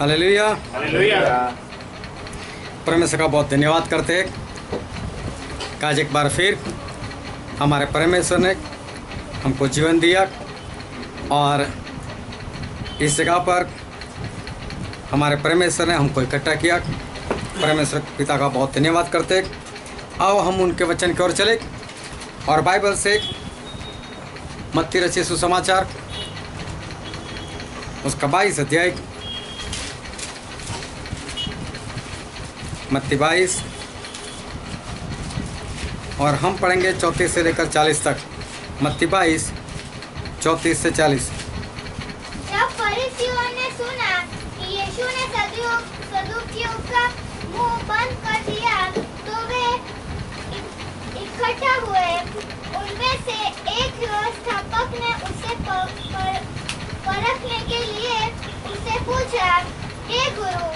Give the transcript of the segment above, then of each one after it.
Hallelujah. Hallelujah. परमेश्वर का बहुत धन्यवाद करते हैं कि आज एक बार फिर हमारे परमेश्वर ने हमको जीवन दिया और इस जगह पर हमारे परमेश्वर ने हमको इकट्ठा किया। परमेश्वर पिता का बहुत धन्यवाद करते हैं। आओ हम उनके वचन की ओर चले और बाइबल से मत्ती रचित सुसमाचार उसका 22 अध्याय, मत्ती 22, और हम पढ़ेंगे 34 से लेकर 40 तक। मत्ती 22, 34 से 40। जब फरीसियों ने सुना कि यीशु ने सदूकियों का मुंह बंद कर दिया तो वे इकट्ठा हुए। उनमें से एक व्यवस्थापक ने उसे परखने के लिए उससे पूछा, हे गुरु,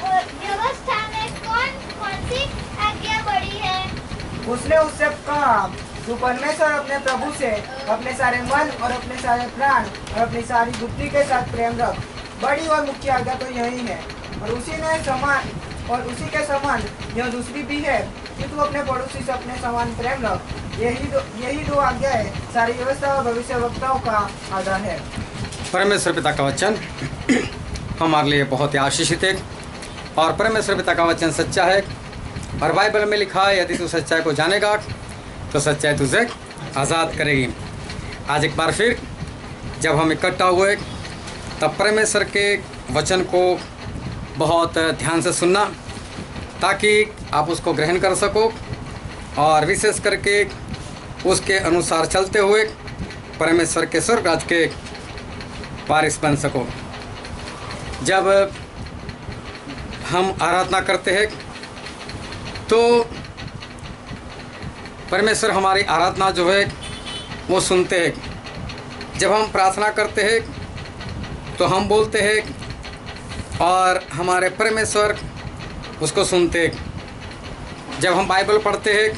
व्यवस्था में कौन कौन सी आज्ञा बड़ी है? उसने उससे कहा, तू परमेश्वर अपने प्रभु से अपने सारे मन और अपने सारे प्राण और अपनी सारी बुद्धि के साथ प्रेम रख। बड़ी और मुख्य आज्ञा तो यही है, और उसी के समान यह दूसरी भी है कि तू अपने पड़ोसी से अपने समान प्रेम रख। यही दो आज्ञा है, सारी व्यवस्था और भविष्यवक्ताओं का आधार है। परमेश्वर पिता का वचन हमारे लिए बहुत ही आशीषित है और परमेश्वर पिता का वचन सच्चा है। और बाइबल में लिखा है, यदि तू सच्चाई को जानेगा तो सच्चाई तुझे आज़ाद करेगी। आज एक बार फिर जब हम इकट्ठा हुए तब परमेश्वर के वचन को बहुत ध्यान से सुनना ताकि आप उसको ग्रहण कर सको और विशेष करके उसके अनुसार चलते हुए परमेश्वर के स्वर्ग राज्य के वारिस बन सको। जब हम आराधना करते हैं तो परमेश्वर हमारी आराधना जो है वो सुनते हैं। जब हम प्रार्थना करते हैं तो हम बोलते हैं और हमारे परमेश्वर उसको सुनते हैं। जब हम बाइबल पढ़ते हैं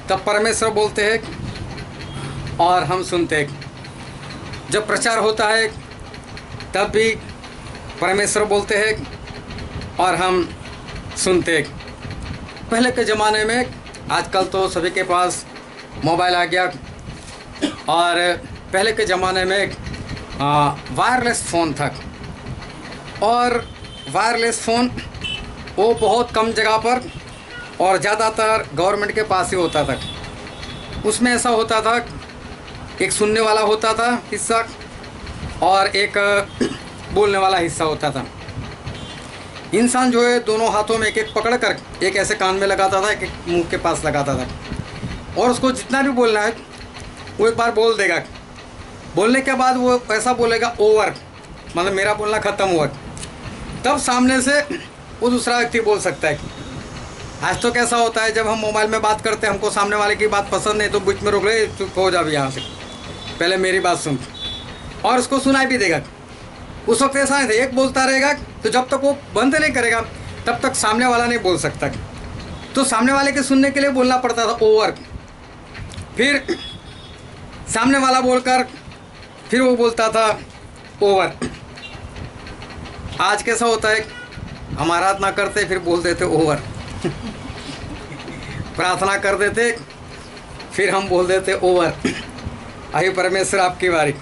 तब परमेश्वर बोलते हैं और हम सुनते हैं। जब प्रचार होता है तब भी परमेश्वर बोलते हैं और हम सुनते हैं। पहले के ज़माने में, आजकल तो सभी के पास मोबाइल आ गया, और पहले के ज़माने में वायरलेस फ़ोन था, और वायरलेस फ़ोन वो बहुत कम जगह पर और ज़्यादातर गवर्नमेंट के पास ही होता था। उसमें ऐसा होता था, एक सुनने वाला होता था हिस्सा और एक बोलने वाला हिस्सा होता था। इंसान जो है दोनों हाथों में एक एक पकड़ कर एक ऐसे कान में लगाता था, एक मुंह के पास लगाता था, और उसको जितना भी बोलना है वो एक बार बोल देगा। बोलने के बाद वो ऐसा बोलेगा ओवर, मतलब मेरा बोलना ख़त्म हुआ, तब सामने से वो दूसरा व्यक्ति बोल सकता है। आज तो कैसा होता है, जब हम मोबाइल में बात करते हैं, हमको सामने वाले की बात पसंद नहीं तो बीच में रोक ले, चुप हो जा भी यहाँ से, पहले मेरी बात सुन, और उसको सुनाई भी देगा। उस वक्त ऐसा नहीं था, एक बोलता रहेगा तो जब तक वो बंद नहीं करेगा तब तक सामने वाला नहीं बोल सकता। तो सामने वाले के सुनने के लिए बोलना पड़ता था ओवर, फिर सामने वाला बोलकर फिर वो बोलता था ओवर। आज कैसा होता है, हम आराधना करते फिर बोल देते ओवर प्रार्थना कर देते फिर हम बोल देते ओवर। अभी परमेश्वर आपकी बारी,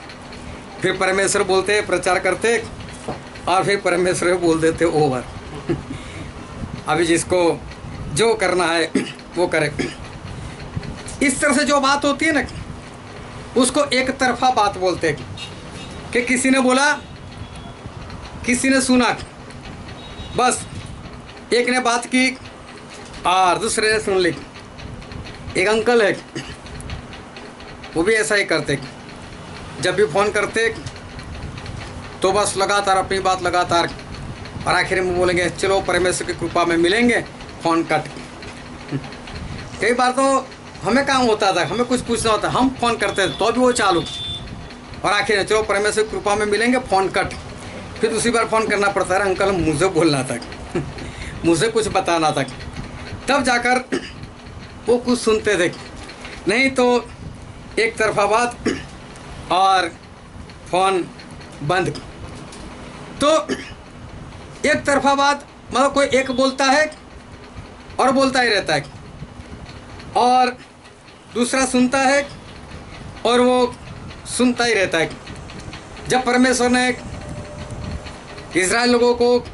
फिर परमेश्वर बोलते प्रचार करते और फिर परमेश्वर बोल देते ओवर। अभी जिसको जो करना है वो करे। इस तरह से जो बात होती है ना, उसको एक तरफा बात बोलते हैं कि किसी ने बोला, किसी ने सुना, बस एक ने बात की और दूसरे ने सुन ली। एक अंकल है, वो भी ऐसा ही करते, जब भी फ़ोन करते तो बस लगातार अपनी बात लगातार, और आखिर में बोलेंगे चलो परमेश्वर की कृपा में मिलेंगे, फ़ोन कट। कई बार तो हमें काम होता था, हमें कुछ पूछना होता, हम फ़ोन करते थे तो भी वो चालू, और आखिर में चलो परमेश्वर की कृपा में मिलेंगे, फ़ोन कट। फिर दूसरी बार फ़ोन करना पड़ता है, अंकल मुझे बोलना था मुझे कुछ बताना था, तब जाकर वो कुछ सुनते थे। नहीं तो एक तरफा बात और फ़ोन बंद। तो एक तरफा बात, मतलब कोई एक बोलता है और बोलता ही रहता है, और दूसरा सुनता है और वो सुनता ही रहता है। जब परमेश्वर ने इज़राइल लोगों को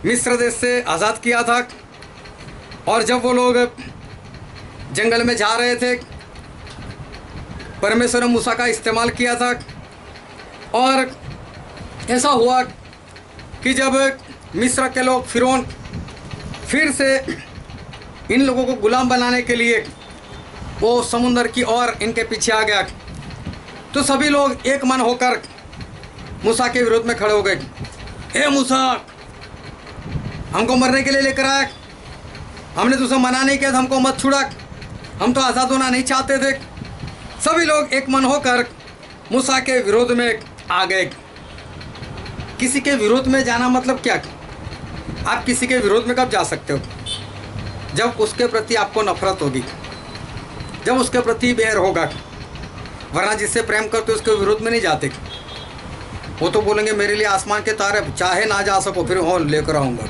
मिस्र देश से आज़ाद किया था, और जब वो लोग जंगल में जा रहे थे, परमेश्वर ने मूसा का इस्तेमाल किया था। और ऐसा हुआ कि जब मिस्र के लोग फिरौन फिर से इन लोगों को गुलाम बनाने के लिए वो समुंदर की ओर इनके पीछे आ गया, तो सभी लोग एक मन होकर मूसा के विरोध में खड़े हो गए। ए मूसा, हमको मरने के लिए लेकर आया, हमने तुझसे मना नहीं किया था, हमको मत छुड़ा, हम तो आज़ाद होना नहीं चाहते थे। सभी लोग एक मन होकर मूसा के विरोध में आ गए। किसी के विरोध में जाना मतलब क्या? आप किसी के विरोध में कब जा सकते हो? जब उसके प्रति आपको नफरत होगी, जब उसके प्रति बैर होगा, वरना जिससे प्रेम करते उसके विरोध में नहीं जाते। वो तो बोलेंगे मेरे लिए आसमान के तारे, चाहे ना जा सको फिर और लेकर आऊँगा।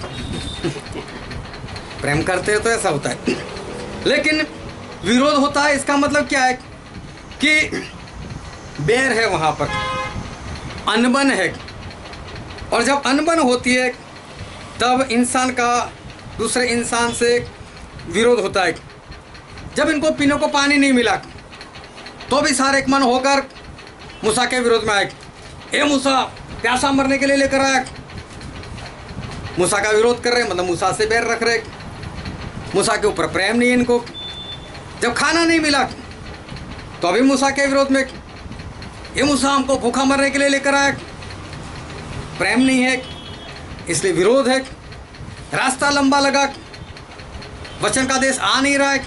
प्रेम करते हैं तो ऐसा होता है। लेकिन विरोध होता है, इसका मतलब क्या है कि बैर है, वहाँ पर अनबन है। और जब अनबन होती है तब इंसान का दूसरे इंसान से विरोध होता है। जब इनको पीने को पानी नहीं मिला तो भी सारे एक मन होकर मूसा के विरोध में आए। ए मूसा, प्यासा मरने के लिए लेकर आया। मूसा का विरोध कर रहे, मतलब मूसा से बैर रख रहे, मूसा के ऊपर प्रेम नहीं इनको। जब खाना नहीं मिला तो अभी मूसा के विरोध में, ये मूसा हमको भूखा मरने के लिए लेकर आया। प्रेम नहीं है, इसलिए विरोध है। रास्ता लंबा लगा, वचन का देश आ नहीं रहा है,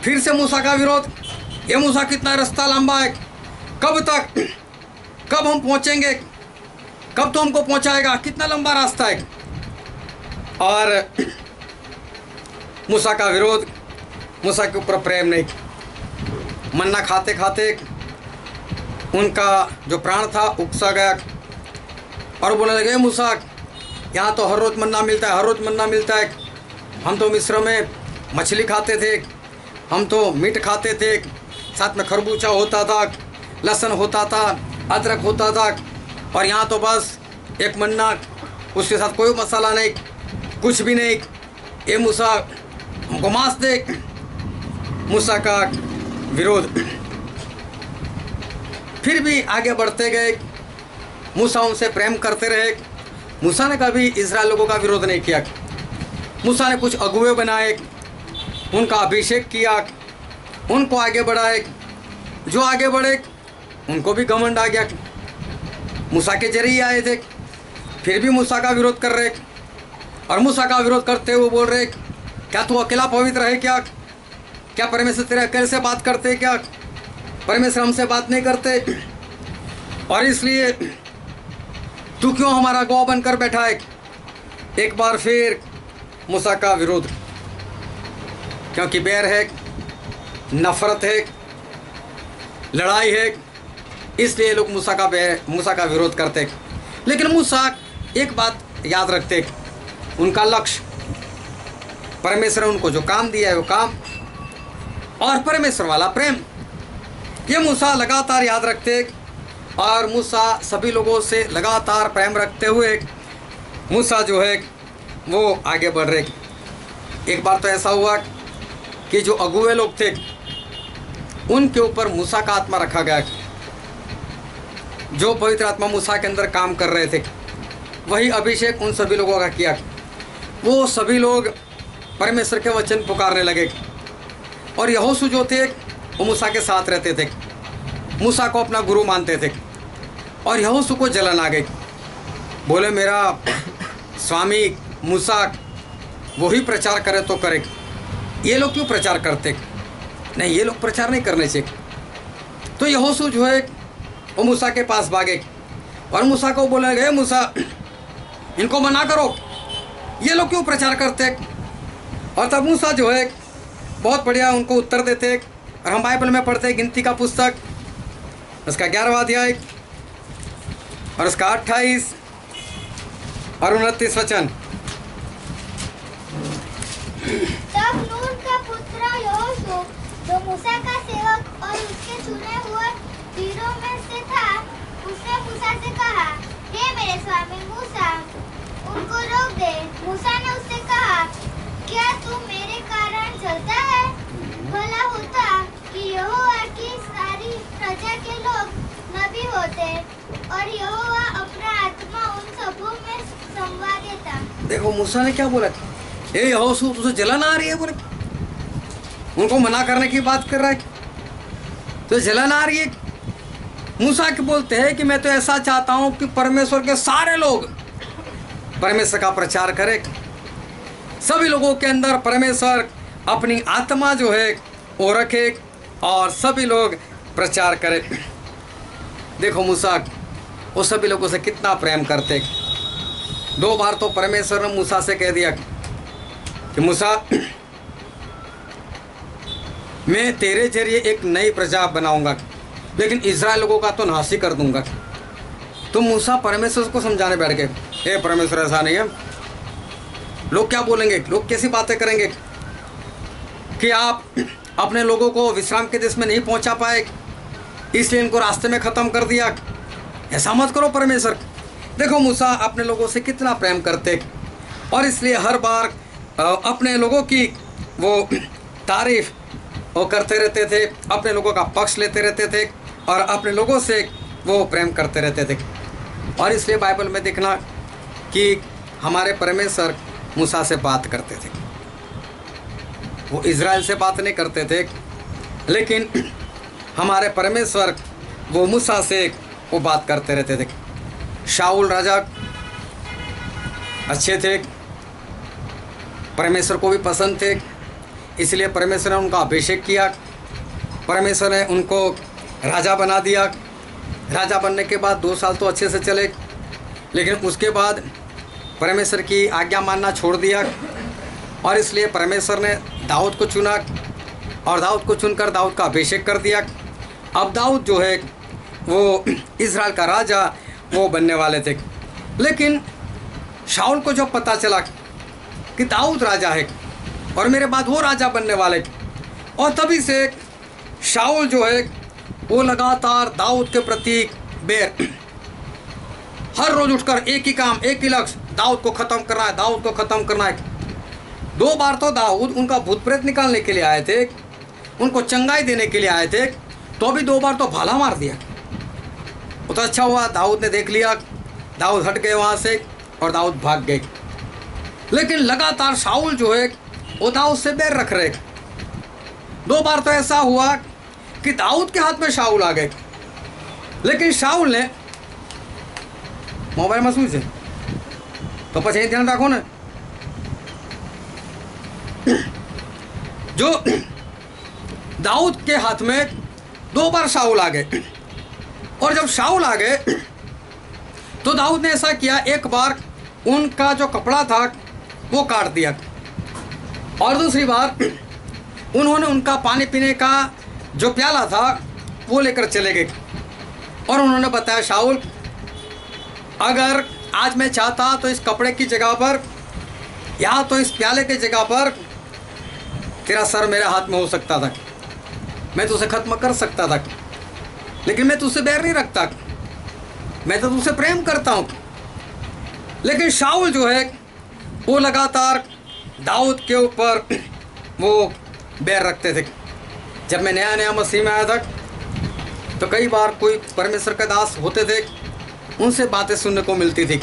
फिर से मूसा का विरोध। ये मूसा, कितना रास्ता लंबा है, कब तक, कब हम पहुंचेंगे, कब तो हमको पहुंचाएगा, कितना लंबा रास्ता है। और मूसा का विरोध, मूसा के ऊपर प्रेम नहीं। मन्ना खाते खाते उनका जो प्राण था उकसा गया और बोलने लगे, मूसा, यहाँ तो हर रोज़ मन्ना मिलता है, हर रोज़ मन्ना मिलता है। हम तो मिस्र में मछली खाते थे, हम तो मीट खाते थे, साथ में खरबूजा होता था, लहसुन होता था, अदरक होता था, और यहाँ तो बस एक मन्ना, उसके साथ कोई मसाला नहीं, कुछ भी नहीं। ये मूसा, हमको मांस दे। मूसा का विरोध। फिर भी आगे बढ़ते गए, मूसा उनसे प्रेम करते रहे। मूसा ने कभी इज़राइल लोगों का विरोध नहीं किया। मूसा ने कुछ अगुवे बनाए, उनका अभिषेक किया, उनको आगे बढ़ाए। जो आगे बढ़े उनको भी घमंड आ गया। मूसा के जरिए आए थे, फिर भी मूसा का विरोध कर रहे, और मूसा का विरोध करते हुए बोल रहे, क्या तू अकेला पवित्र है क्या? क्या परमेश्वर तेरे अकेले से बात करते क्या? परमेश्वर हमसे बात नहीं करते, और इसलिए तू क्यों हमारा गवाह बनकर बैठा है? एक बार फिर मूसा का विरोध, क्योंकि बैर है, नफरत है, लड़ाई है, इसलिए लोग मूसा का विरोध करते। लेकिन मूसा एक बात याद रखते, उनका लक्ष्य, परमेश्वर ने उनको जो काम दिया है वो काम, और परमेश्वर वाला प्रेम, ये मूसा लगातार याद रखते। और मूसा सभी लोगों से लगातार प्रेम रखते हुए मूसा जो है वो आगे बढ़ रहे। एक बार तो ऐसा हुआ कि जो अगुवे लोग थे उनके ऊपर मूसा का आत्मा रखा गया। जो पवित्र आत्मा मूसा के अंदर काम कर रहे थे वही अभिषेक उन सभी लोगों का किया। वो सभी लोग परमेश्वर के वचन पुकारने लगे, और यहोशू जो थे वो मूसा के साथ रहते थे, मूसा को अपना गुरु मानते थे। और यहोशू को जलन आ गई, बोले मेरा स्वामी मूसा वही प्रचार करे तो करे, ये लोग क्यों प्रचार करते? नहीं, ये लोग प्रचार नहीं करने चाहिए। तो यहोशू जो है वो मूसा के पास भागे और मूसा को बोले गए, मूसा इनको मना करो, ये लोग क्यों प्रचार करते? और तब मूसा जो है बहुत बढ़िया उनको उत्तर देते। और हम बाइबल में पढ़ते हैं गिनती का पुस्तक, उसका 11वां अध्याय और उसका 28 और 29 वचन। तब नून का पुत्र यहोशू, जो मूसा का सेवक और उसके चुने हुए वीरों में से था, उसने मूसा से कहा, हे मेरे स्वामी मूसा, उनको रोक दे। मूसा ने उससे कहा, क्या तू मेरे कारण जलता है? भला होता कि यहोवा की सारी प्रजा के लोग नबी होते और यहोवा अपना आत्मा उन सबों में संवार देता। देखो मूसा ने क्या बोला, ए यहोशू तुझे जलन आ रही है बोले, उनको मना करने की बात कर रहा है, तो जलन आ रही है। मूसा के बोलते हैं कि मैं तो ऐसा चाहता हूं कि परमेश्वर के सारे लोग परमेश्वर का प्रचार करें, सभी लोगों के अंदर परमेश्वर अपनी आत्मा जो है वो रखे और सभी लोग प्रचार करें। देखो मूसा वो सभी लोगों से कितना प्रेम करते। 2 बार तो परमेश्वर ने मूसा से कह दिया कि मूसा मैं तेरे जरिए एक नई प्रजा बनाऊंगा, लेकिन इज़राइल लोगों का तो नाश ही कर दूंगा। तो मूसा परमेश्वर को समझाने बैठ गए, हे परमेश्वर ऐसा नहीं है, लोग क्या बोलेंगे, लोग कैसी बातें करेंगे कि आप अपने लोगों को विश्राम के देश में नहीं पहुंचा पाए, इसलिए इनको रास्ते में ख़त्म कर दिया। ऐसा मत करो परमेश्वर। देखो मूसा अपने लोगों से कितना प्रेम करते और इसलिए हर बार अपने लोगों की वो तारीफ वो करते रहते थे, अपने लोगों का पक्ष लेते रहते थे और अपने लोगों से वो प्रेम करते रहते थे। और इसलिए बाइबल में देखना कि हमारे परमेश्वर मूसा से बात करते थे, वो इज़राइल से बात नहीं करते थे, लेकिन हमारे परमेश्वर वो मूसा से वो बात करते रहते थे। शाऊल राजा अच्छे थे, परमेश्वर को भी पसंद थे, इसलिए परमेश्वर ने उनका अभिषेक किया, परमेश्वर ने उनको राजा बना दिया। राजा बनने के बाद 2 साल तो अच्छे से चले, लेकिन उसके बाद परमेश्वर की आज्ञा मानना छोड़ दिया और इसलिए परमेश्वर ने दाऊद को चुना और दाऊद को चुनकर दाऊद का अभिषेक कर दिया। अब दाऊद जो है वो इज़राइल का राजा वो बनने वाले थे, लेकिन शाऊल को जब पता चला कि दाऊद राजा है और मेरे बाद वो राजा बनने वाले, और तभी से शाऊल जो है वो लगातार दाऊद के प्रति बैर, हर रोज उठकर एक ही काम, एक ही लक्ष्य, दाऊद को ख़त्म करना है, दाऊद को ख़त्म करना है। 2 बार तो दाऊद उनका भूत प्रेत निकालने के लिए आए थे, उनको चंगाई देने के लिए आए थे, तो भी 2 बार तो भाला मार दिया। वो तो अच्छा हुआ दाऊद ने देख लिया, दाऊद हट गए वहाँ से और दाऊद भाग गए, लेकिन लगातार शाऊल जो है वो दाऊद से बैर रख रहे। 2 बार तो ऐसा हुआ कि दाऊद के हाथ में शाऊल आ गए, लेकिन शाऊल ने मोबाइल में सूझे तो पछे ध्यान रखो ना, जो दाऊद के हाथ में 2 बार शाऊल आ गए, और जब शाऊल आ गए तो दाऊद ने ऐसा किया, एक बार उनका जो कपड़ा था वो काट दिया और दूसरी बार उन्होंने उनका पानी पीने का जो प्याला था वो लेकर चले गए और उन्होंने बताया, शाऊल अगर आज मैं चाहता तो इस कपड़े की जगह पर या तो इस प्याले की जगह पर तेरा सर मेरे हाथ में हो सकता था, मैं तुझे ख़त्म कर सकता था, लेकिन मैं तुझसे बैर नहीं रखता, मैं तो तुझसे प्रेम करता हूँ। लेकिन शाऊल जो है वो लगातार दाऊद के ऊपर वो बैर रखते थे। जब मैं नया नया मसीह में आया था तो कई बार कोई परमेश्वर के दास होते थे, उनसे बातें सुनने को मिलती थी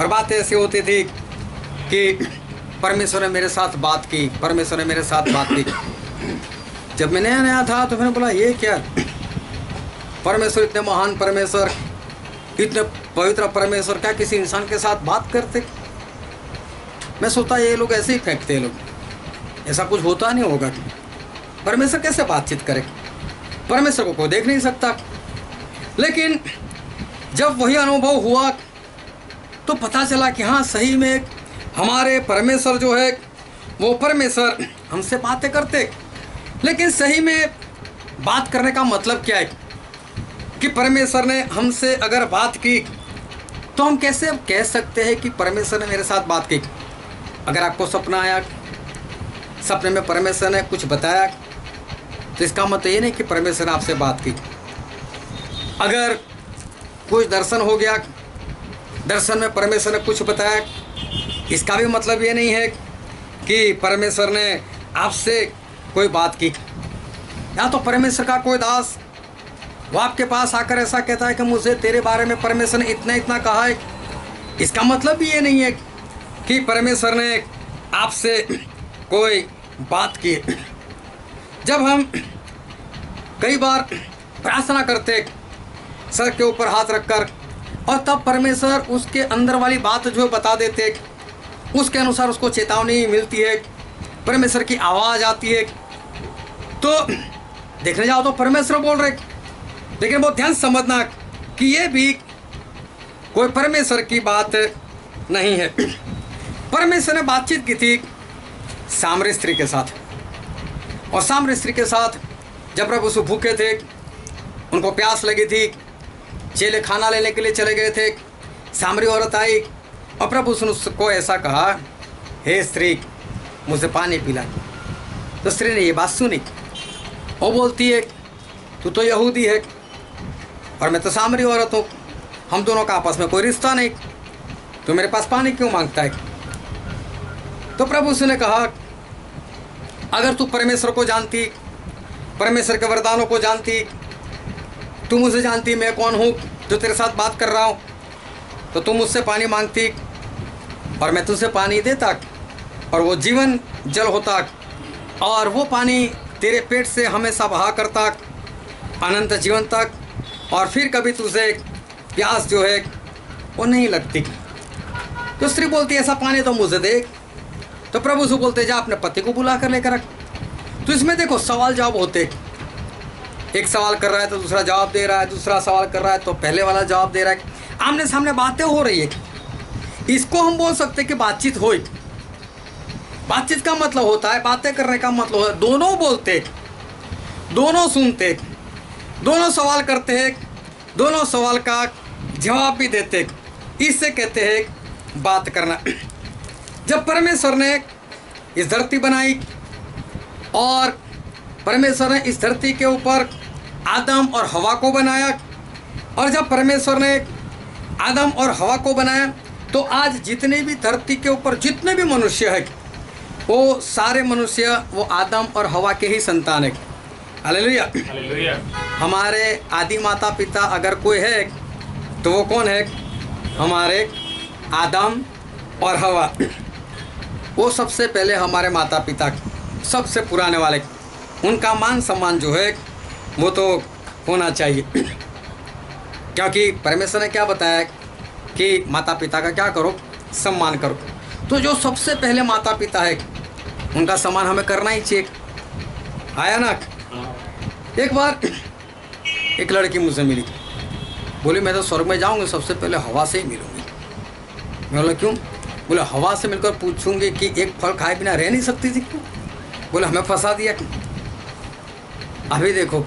और बातें ऐसी होती थी कि परमेश्वर ने मेरे साथ बात की, परमेश्वर ने मेरे साथ बात की। जब मैं नया नया था तो मैंने बोला, ये क्या परमेश्वर, इतने महान परमेश्वर, इतने पवित्र परमेश्वर क्या किसी इंसान के साथ बात करते? मैं सोचता ये लोग ऐसे ही फेंकते, लोग ऐसा कुछ होता नहीं होगा। परमेश्वर कैसे बातचीत करे? परमेश्वर को कोई देख नहीं सकता। लेकिन जब वही अनुभव हुआ तो पता चला कि हाँ, सही में हमारे परमेश्वर जो है वो परमेश्वर हमसे बातें करते। लेकिन सही में बात करने का मतलब क्या है कि परमेश्वर ने हमसे अगर बात की तो हम कैसे कह सकते हैं कि परमेश्वर ने मेरे साथ बात की? अगर आपको सपना आया, सपने में परमेश्वर ने कुछ बताया, तो इसका मतलब ये नहीं कि परमेश्वर ने आपसे बात की। अगर कुछ दर्शन हो गया, दर्शन में परमेश्वर ने कुछ बताया, इसका भी मतलब ये नहीं है कि परमेश्वर ने आपसे कोई बात की। या तो परमेश्वर का कोई दास वो आपके पास आकर ऐसा कहता है कि मुझे तेरे बारे में परमेश्वर ने इतना इतना कहा है, इसका मतलब भी ये नहीं है कि परमेश्वर ने आपसे कोई बात की। जब हम कई बार प्रार्थना करते सर के ऊपर हाथ रखकर, और तब परमेश्वर उसके अंदर वाली बात जो बता देते, उसके अनुसार उसको चेतावनी मिलती है, परमेश्वर की आवाज़ आती है, तो देखने जाओ तो परमेश्वर बोल रहे। लेकिन बहुत ध्यान समझना कि ये भी कोई परमेश्वर की बात नहीं है। परमेश्वर ने बातचीत की थी सामरी स्त्री के साथ, और सामरी स्त्री के साथ जब प्रभु यीशु भूखे थे, उनको प्यास लगी थी, चेले खाना लेने के लिए चले गए थे, सामरी औरत आई और प्रभु यीशु ने उसको ऐसा कहा, हे स्त्री मुझे पानी पिला। तो स्त्री ने ये बात सुनी, वो बोलती है तू तो यहूदी है और मैं तो सामरी औरत हूँ, हम दोनों का आपस में कोई रिश्ता नहीं, तो मेरे पास पानी क्यों मांगता है? तो प्रभु यीशु ने कहा, अगर तू परमेश्वर को जानती, परमेश्वर के वरदानों को जानती, तू मुझे जानती मैं कौन हूँ जो तेरे साथ बात कर रहा हूँ, तो तू मुझसे पानी मांगती और मैं तुझसे पानी देता, और वो जीवन जल होता, और वो पानी तेरे पेट से हमेशा बहा करता अनंत जीवन तक, और फिर कभी तुझे प्यास जो है वो नहीं लगती। तो स्त्री बोलती ऐसा पानी तो मुझे दे। तो प्रभु से बोलते जा अपने पति को बुला कर लेकर रख। तो इसमें देखो सवाल जवाब होते, एक सवाल कर रहा है तो दूसरा जवाब दे रहा है, दूसरा सवाल कर रहा है तो पहले वाला जवाब दे रहा है, आमने सामने बातें हो रही है। इसको हम बोल सकते कि बातचीत हो। बातचीत का मतलब होता है, बातें करने का मतलब होता है दोनों बोलते, दोनों सुनते, दोनों सवाल करते हैं, दोनों सवाल का जवाब भी देते, इससे कहते हैं बात करना। जब परमेश्वर ने इस धरती बनाई और परमेश्वर ने इस धरती के ऊपर आदम और हवा को बनाया, और जब परमेश्वर ने आदम और हवा को बनाया तो आज जितने भी धरती के ऊपर जितने भी मनुष्य हैं वो सारे मनुष्य वो आदम और हवा के ही संतान है। Hallelujah, hallelujah. हमारे आदि माता पिता अगर कोई है तो वो कौन है? हमारे आदम और हवा। वो सबसे पहले हमारे माता पिता, सबसे पुराने वाले, उनका मान सम्मान जो है वो तो होना चाहिए, क्योंकि परमेश्वर ने क्या बताया कि माता पिता का क्या करो? सम्मान करो। तो जो सबसे पहले माता पिता है उनका सम्मान हमें करना ही चाहिए। आया ना? एक बार एक लड़की मुझसे मिली, बोली मैं तो स्वर्ग में जाऊंगी सबसे पहले हवा से ही मिलूंगी। मैं बोला क्यों? बोले हवा से मिलकर पूछूंगी कि एक फल खाए बिना रह नहीं सकती थी। बोले हमें फंसा दिया। अभी देखो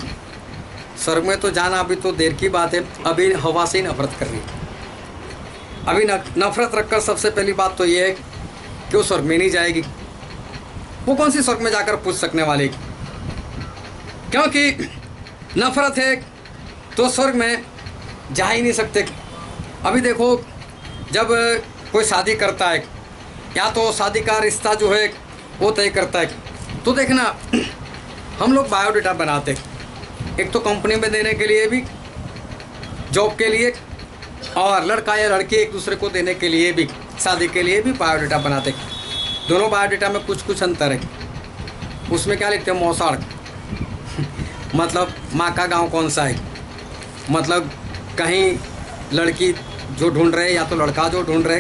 स्वर्ग में तो जाना अभी तो देर की बात है, अभी हवा से ही नफरत कर रही है। अभी नफरत रखकर सबसे पहली बात तो ये है कि वो स्वर्ग में नहीं जाएगी। वो कौन सी स्वर्ग में जाकर पूछ सकने वाली? क्योंकि नफरत है तो स्वर्ग में जा ही नहीं सकते। अभी देखो जब कोई शादी करता है या तो शादी का रिश्ता जो है वो तय करता है, तो देखना हम लोग बायोडाटा बनाते, एक तो कंपनी में देने के लिए भी, जॉब के लिए, और लड़का या लड़की एक दूसरे को देने के लिए भी, शादी के लिए भी बायोडाटा बनाते। दोनों बायोडाटा में कुछ कुछ अंतर है। उसमें क्या लिखते हैं? मौसाड़ मतलब माँ का गांव कौन सा है, मतलब कहीं लड़की जो ढूंढ रहे या तो लड़का जो ढूंढ रहे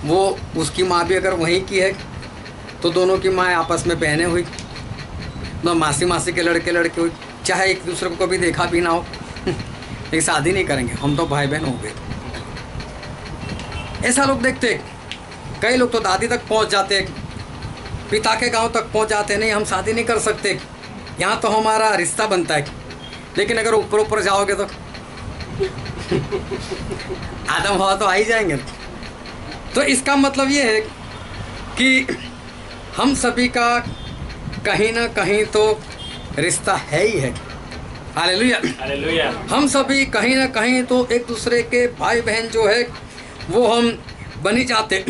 वो उसकी माँ भी अगर वहीं की है तो दोनों की माँ आपस में बहनें हुई, तो मासी मासी के लड़के लड़के हुई, चाहे एक दूसरे को कभी देखा भी ना हो, लेकिन शादी नहीं करेंगे, हम तो भाई बहन हो गए। ऐसा लोग देखते। कई लोग तो दादी तक पहुंच जाते, पिता के गांव तक पहुंच जाते, नहीं हम शादी नहीं कर सकते, यहाँ तो हमारा रिश्ता बनता है। लेकिन अगर ऊपर ऊपर जाओगे तो आदम हवा तो आ ही जाएंगे। तो इसका मतलब ये है कि हम सभी का कहीं ना कहीं तो रिश्ता है ही है। Hallelujah, hallelujah. हम सभी कहीं ना कहीं तो एक दूसरे के भाई बहन जो है वो हम बनी जाते।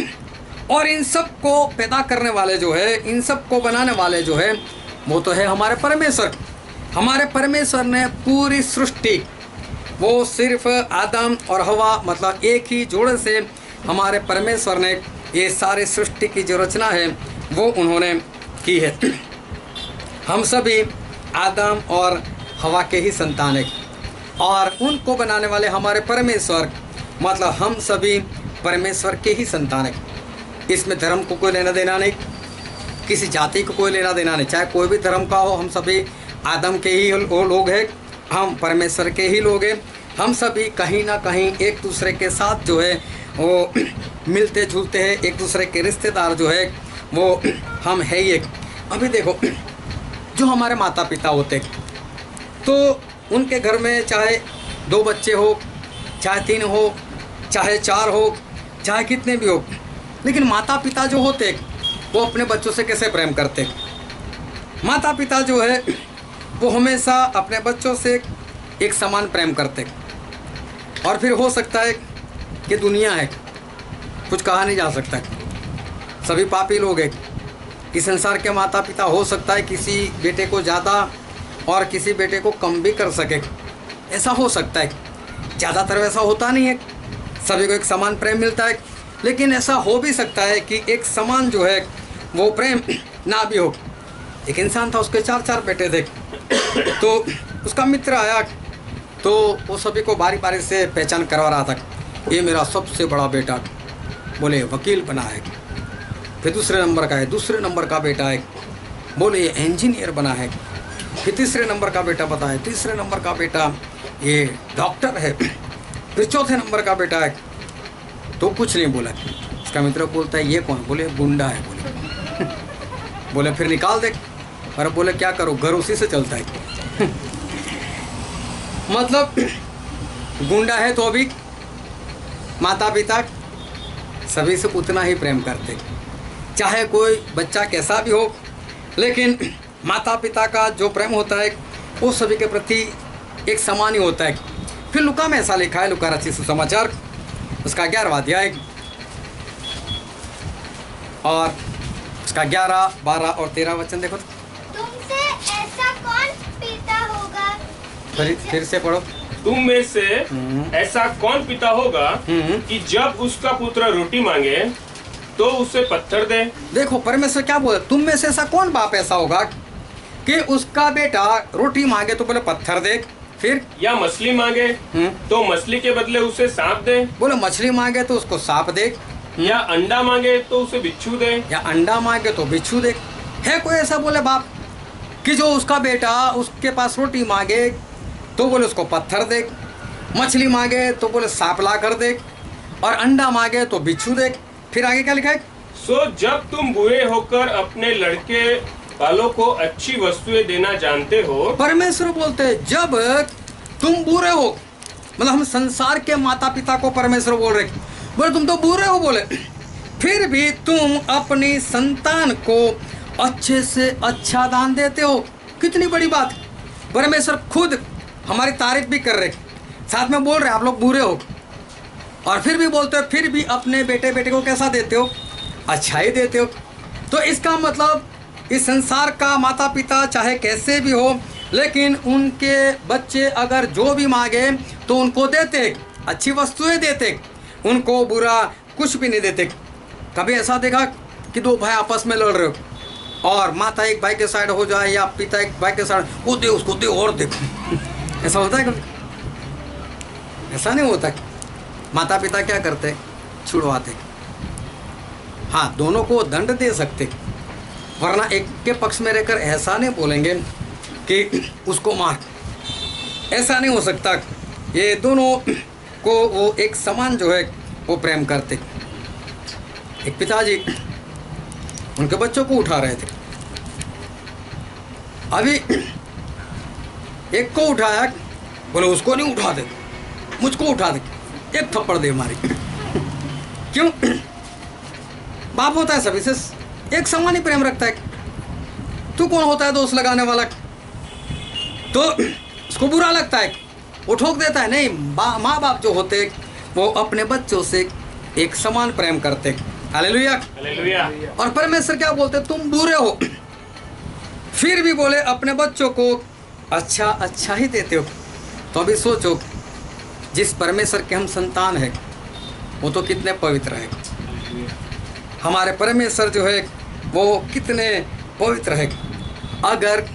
और इन सब को पैदा करने वाले जो है, इन सब को बनाने वाले जो है, वो तो है हमारे परमेश्वर। हमारे परमेश्वर ने पूरी सृष्टि, वो सिर्फ आदम और हवा मतलब एक ही जोड़े से हमारे परमेश्वर ने ये सारी सृष्टि की जो रचना है वो उन्होंने की है। हम सभी आदम और हवा के ही संतान हैं और उनको बनाने वाले हमारे परमेश्वर, मतलब हम सभी परमेश्वर के ही संतान हैं। इसमें धर्म को कोई लेना देना नहीं, किसी जाति को कोई लेना देना नहीं, चाहे कोई भी धर्म का हो। हम सभी आदम के ही लोग हैं, हम परमेश्वर के ही लोग हैं। हम सभी कहीं ना कहीं एक दूसरे के साथ जो है वो मिलते जुलते हैं, एक दूसरे के रिश्तेदार जो है वो हम है ही एक। अभी देखो, जो हमारे माता पिता होते तो उनके घर में चाहे 2 बच्चे हो, चाहे 3 हो, चाहे 4 हो, चाहे कितने भी हो, लेकिन माता पिता जो होते वो अपने बच्चों से कैसे प्रेम करते। माता पिता जो है वो हमेशा अपने बच्चों से एक समान प्रेम करते। और फिर हो सकता है कि दुनिया है, कुछ कहा नहीं जा सकता, सभी पापी लोग हैं। इस संसार के माता पिता हो सकता है किसी बेटे को ज़्यादा और किसी बेटे को कम भी कर सके, ऐसा हो सकता है। ज़्यादातर वैसा होता नहीं है, सभी को एक समान प्रेम मिलता है। लेकिन ऐसा हो भी सकता है कि एक समान जो है वो प्रेम ना भी हो। एक इंसान था, उसके 4 बेटे थे। तो उसका मित्र आया तो वो सभी को बारी बारी से पहचान करवा रहा था, ये मेरा सबसे बड़ा बेटा, बोले वकील बना है। फिर दूसरे नंबर का है, दूसरे नंबर का बेटा है, बोले ये इंजीनियर बना है। फिर तीसरे नंबर का बेटा बताए, तीसरे नंबर का बेटा ये डॉक्टर है। फिर चौथे नंबर का बेटा है। तो कुछ नहीं बोला। इसका मित्र बोलता है ये कौन? बोले गुंडा है। बोले बोले फिर निकाल दे। और बोले क्या करो, घर उसी से चलता है। मतलब गुंडा है तो भी माता पिता सभी से उतना ही प्रेम करते, चाहे कोई बच्चा कैसा भी हो। लेकिन माता पिता का जो प्रेम होता है वो सभी के प्रति एक समान ही होता है। फिर लुका में ऐसा लिखा है, लुका रचित सुसमाचार उसका 11वां अध्याय और उसका 11, 12 और 13 वचन देखो। तुमसे ऐसा कौन पिता होगा? फिर से पढ़ो। तुम में से ऐसा कौन पिता होगा कि जब उसका पुत्र रोटी मांगे तो उसे पत्थर दे? देखो परमेश्वर क्या बोले, तुम में से ऐसा कौन बाप ऐसा होगा कि उसका बेटा रोटी मांगे तो बोले पत्थर दे। फिर या मछली मांगे तो मछली के बदले उसे सांप दे? बोले मछली मांगे तो उसको सांप दे। या अंडा मांगे तो उसे बिच्छू दे? या अंडा मांगे तो बिच्छू दे। है कोई ऐसा बोले बाप कि जो उसका बेटा उसके पास रोटी मांगे तो बोले उसको पत्थर दे, मछली मांगे तो बोले सांप ला कर दे, और अंडा मांगे तो बिच्छू दे? फिर आगे क्या लिखा है? सो जब तुम बुरे होकर अपने लड़के वालों को अच्छी वस्तुएं देना जानते हो। परमेश्वर बोलते हैं जब तुम बुरे हो, मतलब हम संसार के माता पिता को परमेश्वर बोल रहे, बोले तुम तो बुरे हो, बोले फिर भी तुम अपनी संतान को अच्छे से अच्छा दान देते हो। कितनी बड़ी बात। परमेश्वर खुद हमारी तारीफ भी कर रहे, साथ में बोल रहे आप लोग बुरे हो, और फिर भी बोलते हो फिर भी अपने बेटे बेटे को कैसा देते हो? अच्छा ही देते हो। तो इसका मतलब इस संसार का माता पिता चाहे कैसे भी हो, लेकिन उनके बच्चे अगर जो भी मांगे तो उनको देते, अच्छी वस्तुएं देते, उनको बुरा कुछ भी नहीं देते। कभी ऐसा देखा कि 2 भाई आपस में लड़ रहे हो और माता एक भाई के साइड हो जाए या पिता एक भाई के साइड, वो दे उसको दे और दे? ऐसा होता है कभी? ऐसा नहीं होता। माता पिता क्या करते? छुड़वाते। हाँ, दोनों को दंड दे सकते, वरना एक के पक्ष में रहकर ऐसा नहीं बोलेंगे कि उसको मार। ऐसा नहीं हो सकता। ये दोनों को वो एक समान जो है वो प्रेम करते। एक पिताजी उनके बच्चों को उठा रहे थे। अभी एक को उठाया, बोले उसको नहीं उठा दे, मुझको उठा दे, एक थप्पड़ दे मारी। क्यों? बाप होता है सभी से एक समान ही प्रेम रखता है। तू कौन होता है दोष लगाने वाला? तो उसको बुरा लगता है, वो ठोक देता है। नहीं, माँ बाप जो होते वो अपने बच्चों से एक समान प्रेम करते। Hallelujah, hallelujah. और परमेश्वर क्या बोलते? तुम बुरे हो फिर भी बोले अपने बच्चों को अच्छा अच्छा ही देते हो। तो अभी सोचो, जिस परमेश्वर के हम संतान हैं वो तो कितने पवित्र है। हमारे परमेश्वर जो है वो कितने पवित्र है। अगर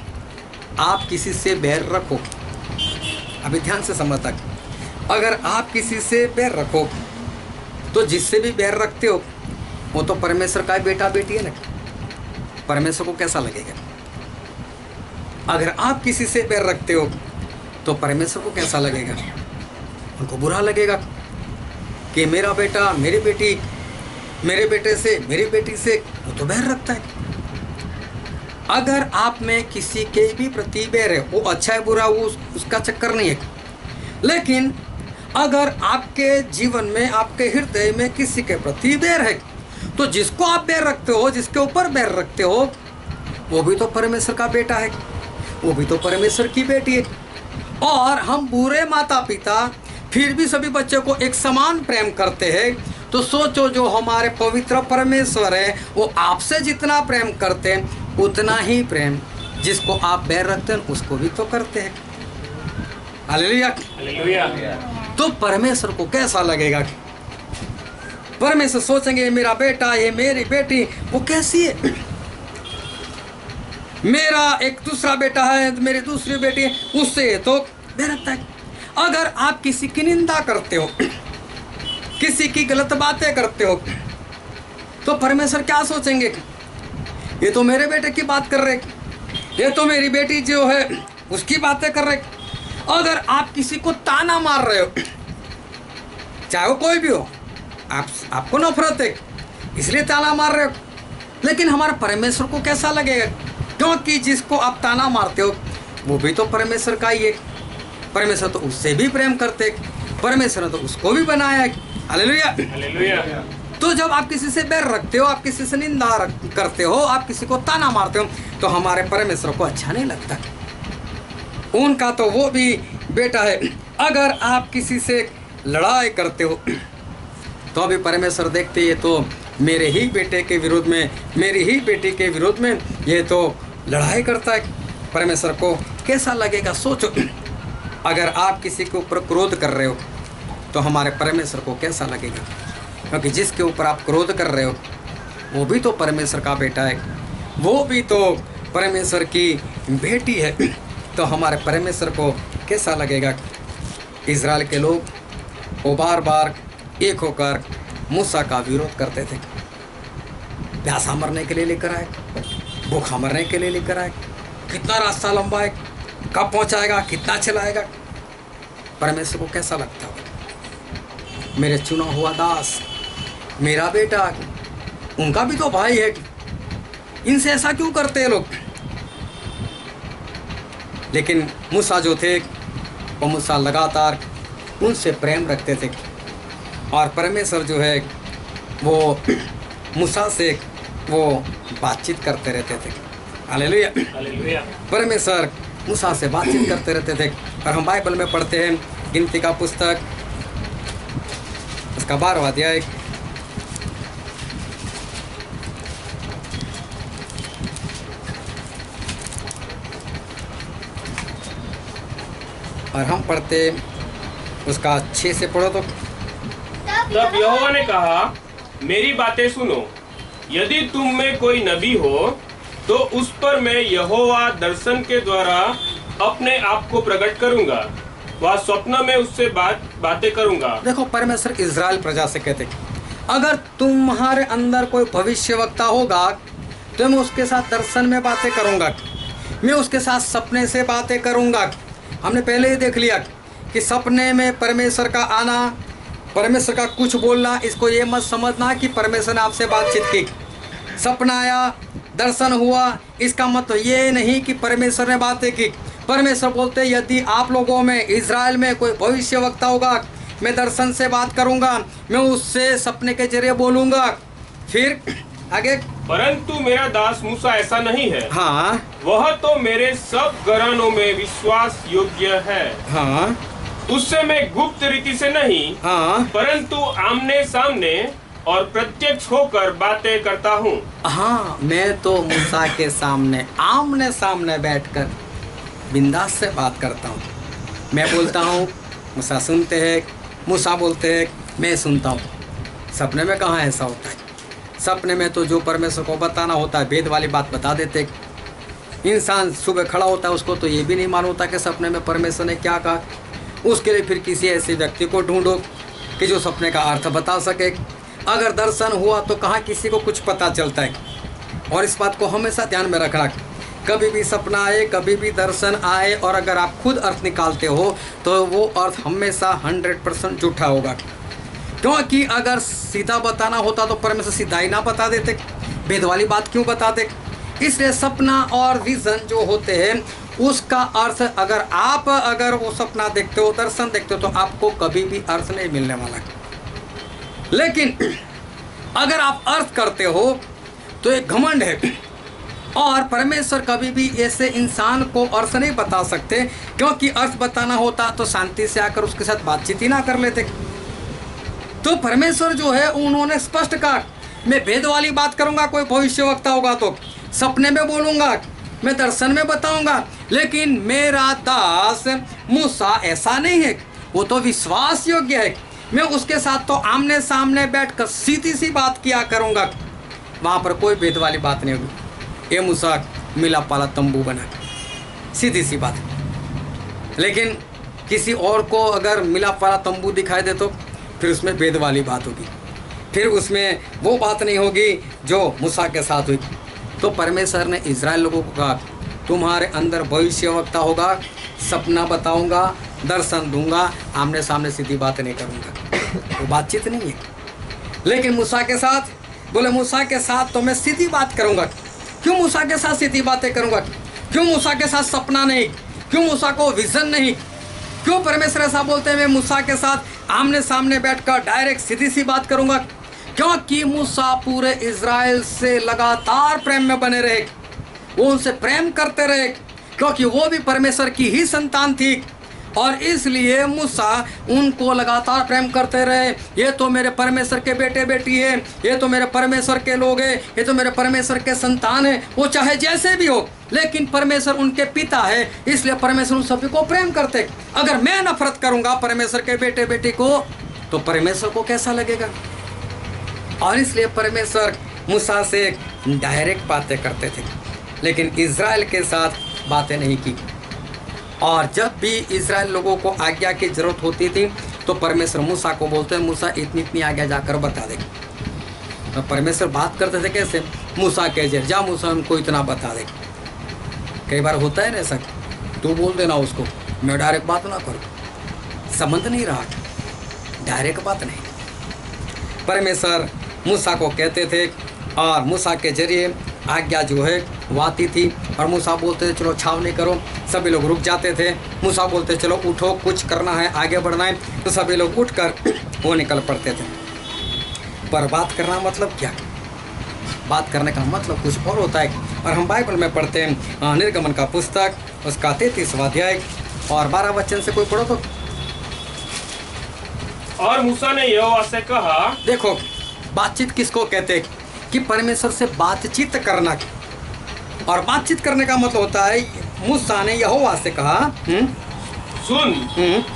आप किसी से बैर रखो, अभी ध्यान से समझ तक, अगर आप किसी से बैर रखो तो जिससे भी बैर रखते हो वो तो परमेश्वर का बेटा बेटी है ना। परमेश्वर को कैसा लगेगा? अगर आप किसी से बैर रखते हो तो परमेश्वर को कैसा लगेगा? उनको बुरा लगेगा कि मेरा बेटा मेरी बेटी, मेरे बेटे से मेरी बेटी से वो तो बैर रखता है। अगर आप में किसी के भी प्रति बैर है, वो अच्छा है बुरा वो उसका चक्कर नहीं है, लेकिन अगर आपके जीवन में आपके हृदय में किसी के प्रति बैर है तो जिसको आप बैर रखते हो, जिसके ऊपर बैर रखते हो, वो भी तो परमेश्वर का बेटा है, वो भी तो परमेश्वर की बेटी है। और हम बुरे माता पिता फिर भी सभी बच्चों को एक समान प्रेम करते हैं। तो सोचो, जो हमारे पवित्र परमेश्वर है वो आपसे जितना प्रेम करते हैं उतना ही प्रेम जिसको आप बैर रखते हैं उसको भी तो करते हैं। Hallelujah, hallelujah. तो परमेश्वर को कैसा लगेगा? परमेश्वर सोचेंगे ये मेरा बेटा, ये मेरी बेटी, वो कैसी है? मेरा एक दूसरा बेटा है, मेरी दूसरी बेटी है, उससे तो बैर रखता है। अगर आप किसी की निंदा करते हो, किसी की गलत बातें करते हो, तो परमेश्वर क्या सोचेंगे? ये तो मेरे बेटे की बात कर रहे, ये तो मेरी बेटी जो है उसकी बातें कर रहे। अगर आप किसी को ताना मार रहे हो, चाहे वो कोई भी हो, आपको नफरत है इसलिए ताना मार रहे हो, लेकिन हमारे परमेश्वर को कैसा लगेगा? क्योंकि जिसको आप ताना मारते हो वो भी तो परमेश्वर का ही है। परमेश्वर तो उससे भी प्रेम करते, परमेश्वर ने तो उसको भी बनाया है। Hallelujah, hallelujah. तो जब आप किसी से बैर रखते हो, आप किसी से निंदा करते हो, आप किसी को ताना मारते हो, तो हमारे परमेश्वर को अच्छा नहीं लगता। उनका तो वो भी बेटा है। अगर आप किसी से लड़ाई करते हो तो अभी परमेश्वर देखते ये तो मेरे ही बेटे के विरोध में, मेरी ही बेटी के विरोध में ये तो लड़ाई करता है। परमेश्वर को कैसा लगेगा? सोचो, अगर आप किसी के ऊपर क्रोध कर रहे हो तो हमारे परमेश्वर को कैसा लगेगा? क्योंकि जिसके ऊपर आप क्रोध कर रहे हो वो भी तो परमेश्वर का बेटा है, वो भी तो परमेश्वर की बेटी है। तो हमारे परमेश्वर को कैसा लगेगा? इज़राइल के लोग वो बार बार एक होकर मूसा का विरोध करते थे। प्यासा मरने के लिए लेकर आए, भूखा मरने के लिए लेकर आए, कितना रास्ता लंबा है, कब पहुंचाएगा, कितना चलाएगा? परमेश्वर को कैसा लगता होगा? मेरे चुना हुआ दास, मेरा बेटा, उनका भी तो भाई है, इनसे ऐसा क्यों करते हैं लोग? लेकिन मूसा जो थे वो मूसा लगातार उनसे प्रेम रखते थे, और परमेश्वर जो है वो मूसा से वो बातचीत करते रहते थे। Hallelujah, hallelujah. परमेश्वर मूसा से बातचीत करते रहते थे। और हम बाइबल में पढ़ते हैं गिनती का पुस्तक उसका 12वां अध्याय, और हम पढ़ते उसका 6 से पढ़ो तो। तब यहोवा ने कहा, मेरी बातें सुनो, यदि तुम में कोई नबी हो तो उस पर मैं यहोवा दर्शन के द्वारा अपने आप को प्रकट करूंगा, वह स्वप्न में उससे बातें करूंगा। देखो, परमेश्वर इज़राइल प्रजा से कहते, अगर तुम्हारे अंदर कोई भविष्यवक्ता होगा तो मैं उसके साथ दर्शन में बातें करूंगा, मैं उसके साथ सपने से बातें करूंगा। हमने पहले ही देख लिया कि सपने में परमेश्वर का आना, परमेश्वर का कुछ बोलना, इसको ये मत समझना कि परमेश्वर ने आपसे बातचीत की। सपना आया, दर्शन हुआ, इसका मतलब ये नहीं कि परमेश्वर ने बातें की। परमेश्वर बोलते यदि आप लोगों में, इज़राइल में कोई भविष्यवक्ता होगा मैं दर्शन से बात करूंगा, मैं उससे सपने के जरिए बोलूंगा। फिर आगे, परंतु मेरा दास मूसा ऐसा नहीं है। हाँ वह तो मेरे सब घरानों में विश्वास योग्य है। हाँ उससे मैं गुप्त रीति से नहीं, हाँ परंतु आमने सामने और प्रत्यक्ष होकर बातें करता हूँ। हाँ, मैं तो मूसा के सामने आमने सामने बैठकर बिंदास से बात करता हूँ। मैं बोलता हूँ, मूसा सुनते हैं, मूसा बोलते हैं, मैं सुनता हूँ। सपने में कहाँ ऐसा होता है? सपने में तो जो परमेश्वर को बताना होता है, वेद वाली बात बता देते। इंसान सुबह खड़ा होता है, उसको तो ये भी नहीं मालूम होता कि सपने में परमेश्वर ने क्या कहा। उसके लिए फिर किसी ऐसे व्यक्ति को ढूंढो कि जो सपने का अर्थ बता सके। अगर दर्शन हुआ तो कहाँ किसी को कुछ पता चलता है। और इस बात को हमेशा ध्यान में रखना, कभी भी सपना आए, कभी भी दर्शन आए, और अगर आप खुद अर्थ निकालते हो तो वो अर्थ हमेशा 100% झूठा होगा। क्योंकि अगर सीधा बताना होता तो परमेश्वर सीधा ही ना बता देते, भेद वाली बात क्यों बताते। इसलिए सपना और विजन जो होते हैं उसका अर्थ अगर वो सपना देखते हो, दर्शन देखते हो, तो आपको कभी भी अर्थ नहीं मिलने वाला। लेकिन अगर आप अर्थ करते हो तो एक घमंड है, और परमेश्वर कभी भी ऐसे इंसान को अर्थ नहीं बता सकते, क्योंकि अर्थ बताना होता तो शांति से आकर उसके साथ बातचीत ही ना कर लेते। तो परमेश्वर जो है उन्होंने स्पष्ट कहा, मैं भेद वाली बात करूंगा, कोई भविष्यवक्ता होगा तो सपने में बोलूंगा, मैं दर्शन में बताऊंगा। लेकिन मेरा दास मूसा ऐसा नहीं है, वो तो विश्वास योग्य है। मैं उसके साथ तो आमने सामने बैठकर सीधी सी बात किया करूंगा, वहां पर कोई भेद वाली बात नहीं होगी। ये मूसा मिला पाला तंबू बना, सीधी सी बात। लेकिन किसी और को अगर मिला पाला तंबू दिखाई दे तो फिर उसमें भेद वाली बात होगी, फिर उसमें वो बात नहीं होगी जो मूसा के साथ हुई। तो परमेश्वर ने इजराइल लोगों को कहा, तुम्हारे अंदर भविष्यवक्ता होगा, सपना बताऊंगा, दर्शन दूंगा, आमने सामने सीधी बात नहीं करूंगा, वो बातचीत नहीं है। लेकिन मूसा के साथ बोले, मूसा के साथ तो मैं सीधी बात करूंगा। क्यों मूसा के साथ सीधी बातें करूंगा? क्यों मूसा के साथ सपना नहीं? क्यों मूसा को विजन नहीं? क्यों परमेश्वर ऐसा बोलते हैं मैं मूसा के साथ आमने सामने बैठकर डायरेक्ट सीधी सी बात करूंगा? क्योंकि मूसा पूरे इजराइल से लगातार प्रेम में बने रहे, वो उनसे प्रेम करते रहे, क्योंकि वो भी परमेश्वर की ही संतान थी। और इसलिए मूसा उनको लगातार प्रेम करते रहे। ये तो मेरे परमेश्वर के बेटे बेटी है, ये तो मेरे परमेश्वर के लोग हैं, ये तो मेरे परमेश्वर के संतान है। वो चाहे जैसे भी हो, लेकिन परमेश्वर उनके पिता है, इसलिए परमेश्वर उन सभी को प्रेम करते। अगर मैं नफरत करूंगा परमेश्वर के बेटे बेटी को तो परमेश्वर को कैसा लगेगा? और इसलिए परमेश्वर मूसा से डायरेक्ट बातें करते थे, लेकिन इजराइल के साथ बातें नहीं की। और जब भी इजराइल लोगों को आज्ञा की जरूरत होती थी तो परमेश्वर मूसा को बोलते हैं, मूसा इतनी इतनी आज्ञा जाकर बता दे। तो परमेश्वर बात करते थे कैसे? मूसा के जरिए, जा मूसा उनको इतना बता दे। कई बार होता है ना ऐसा, तू बोल देना उसको, मैं डायरेक्ट बात ना करूँ, संबंध नहीं रहा, डायरेक्ट बात नहीं। परमेश्वर मूसा को कहते थे और मूसा के जरिए आज्ञा जो है वो आती थी। और मूसा बोलते थे चलो छावनी करो, सभी लोग रुक जाते थे। मूसा बोलते चलो उठो, कुछ करना है, आगे बढ़ना है, तो सभी लोग उठकर वो निकल पड़ते थे। पर बात करना मतलब क्या? बात करने का मतलब कुछ और होता है। और हम बाइबल में पढ़ते हैं निर्गमन का पुस्तक, उसका 33वां अध्याय और 12 वचन से कोई पढ़ो तो। और मूसा ने यहोवा से कहा, देखो बातचीत किसको कहते? कि परमेश्वर से बातचीत करना। और बातचीत करने का मतलब होता है, मूसा ने यहोवा से कहा, सुन,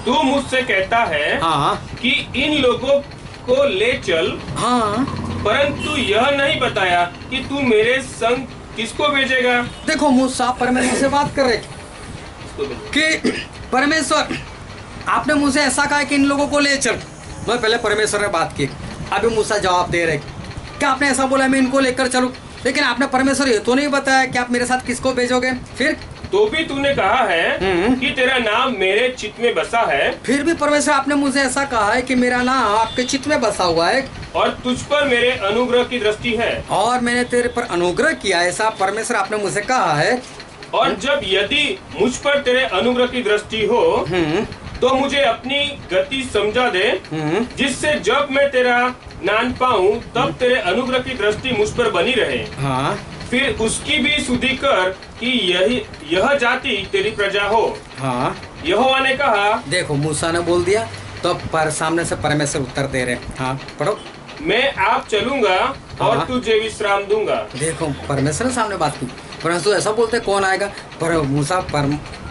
तू मुझसे कहता है हाँ कि इन लोगों को ले चल, हाँ, परंतु यह नहीं बताया कि तू मेरे संग किसको भेजेगा। देखो मूसा परमेश्वर से बात कर रहे कि परमेश्वर आपने मुझे ऐसा कहा कि इन लोगों को ले चल। मैं पहले परमेश्वर ने बात की, अभी मूसा जवाब दे रहे कि आपने ऐसा बोला मैं इनको लेकर चलूं, लेकिन आपने परमेश्वर ये तो नहीं बताया कि आप मेरे साथ किसको भेजोगे। फिर तो भी तूने कहा है कि तेरा नाम मेरे चित्त में बसा है। फिर भी परमेश्वर आपने मुझे ऐसा कहा है कि मेरा नाम आपके चित्त में बसा हुआ है और तुझ पर मेरे अनुग्रह की दृष्टि है, और मैंने तेरे पर अनुग्रह किया, ऐसा परमेश्वर आपने मुझे कहा है। और जब यदि मुझ पर तेरे अनुग्रह की दृष्टि हो तो मुझे अपनी गति समझा दे, जिससे जब मैं तेरा नाम पाऊं तब तेरे अनुग्रह की दृष्टि मुझ पर बनी रहे। हाँ फिर उसकी भी सुधि कर कि यह जाति तेरी प्रजा हो। हाँ यहोवा ने कहा, देखो मूसा ने बोल दिया तो पर सामने से परमेश्वर उत्तर दे रहे। हाँ पढ़ो। मैं आप चलूंगा और हाँ। तुझे विश्राम दूंगा। देखो परमेश्वर ने सामने बात की, परंतु ऐसा बोलते कौन आएगा?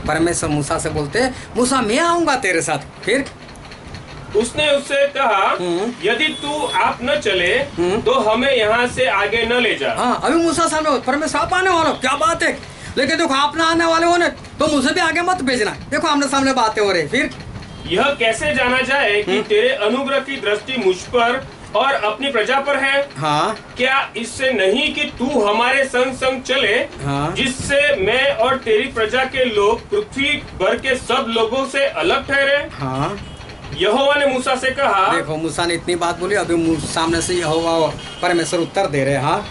परमेश्वर मूसा से बोलते मूसा मैं आऊंगा तेरे साथ। फिर उसने उससे कहा, यदि तू आप न चले तो हमें यहाँ से आगे न ले जा। हाँ अभी मूसा सामने परमेश्वर आप आने वाले हो, क्या बात है, लेकिन देखो आप ना आने वाले हो ना तो मुझे भी आगे मत भेजना। देखो आमने सामने बातें हो रही। फिर यह कैसे जाना जाए कि तेरे अनुग्रह की दृष्टि मुझ पर और अपनी प्रजा पर है? हाँ क्या इससे नहीं कि तू हमारे संग संग चले, हाँ। जिससे मैं और तेरी प्रजा के लोग पृथ्वी भर के सब लोगों से अलग ठहरे? हाँ यहोवा ने मूसा से कहा, देखो मूसा ने इतनी बात बोली, अभी सामने से यहोवा परमेश्वर उत्तर दे रहे। हाँ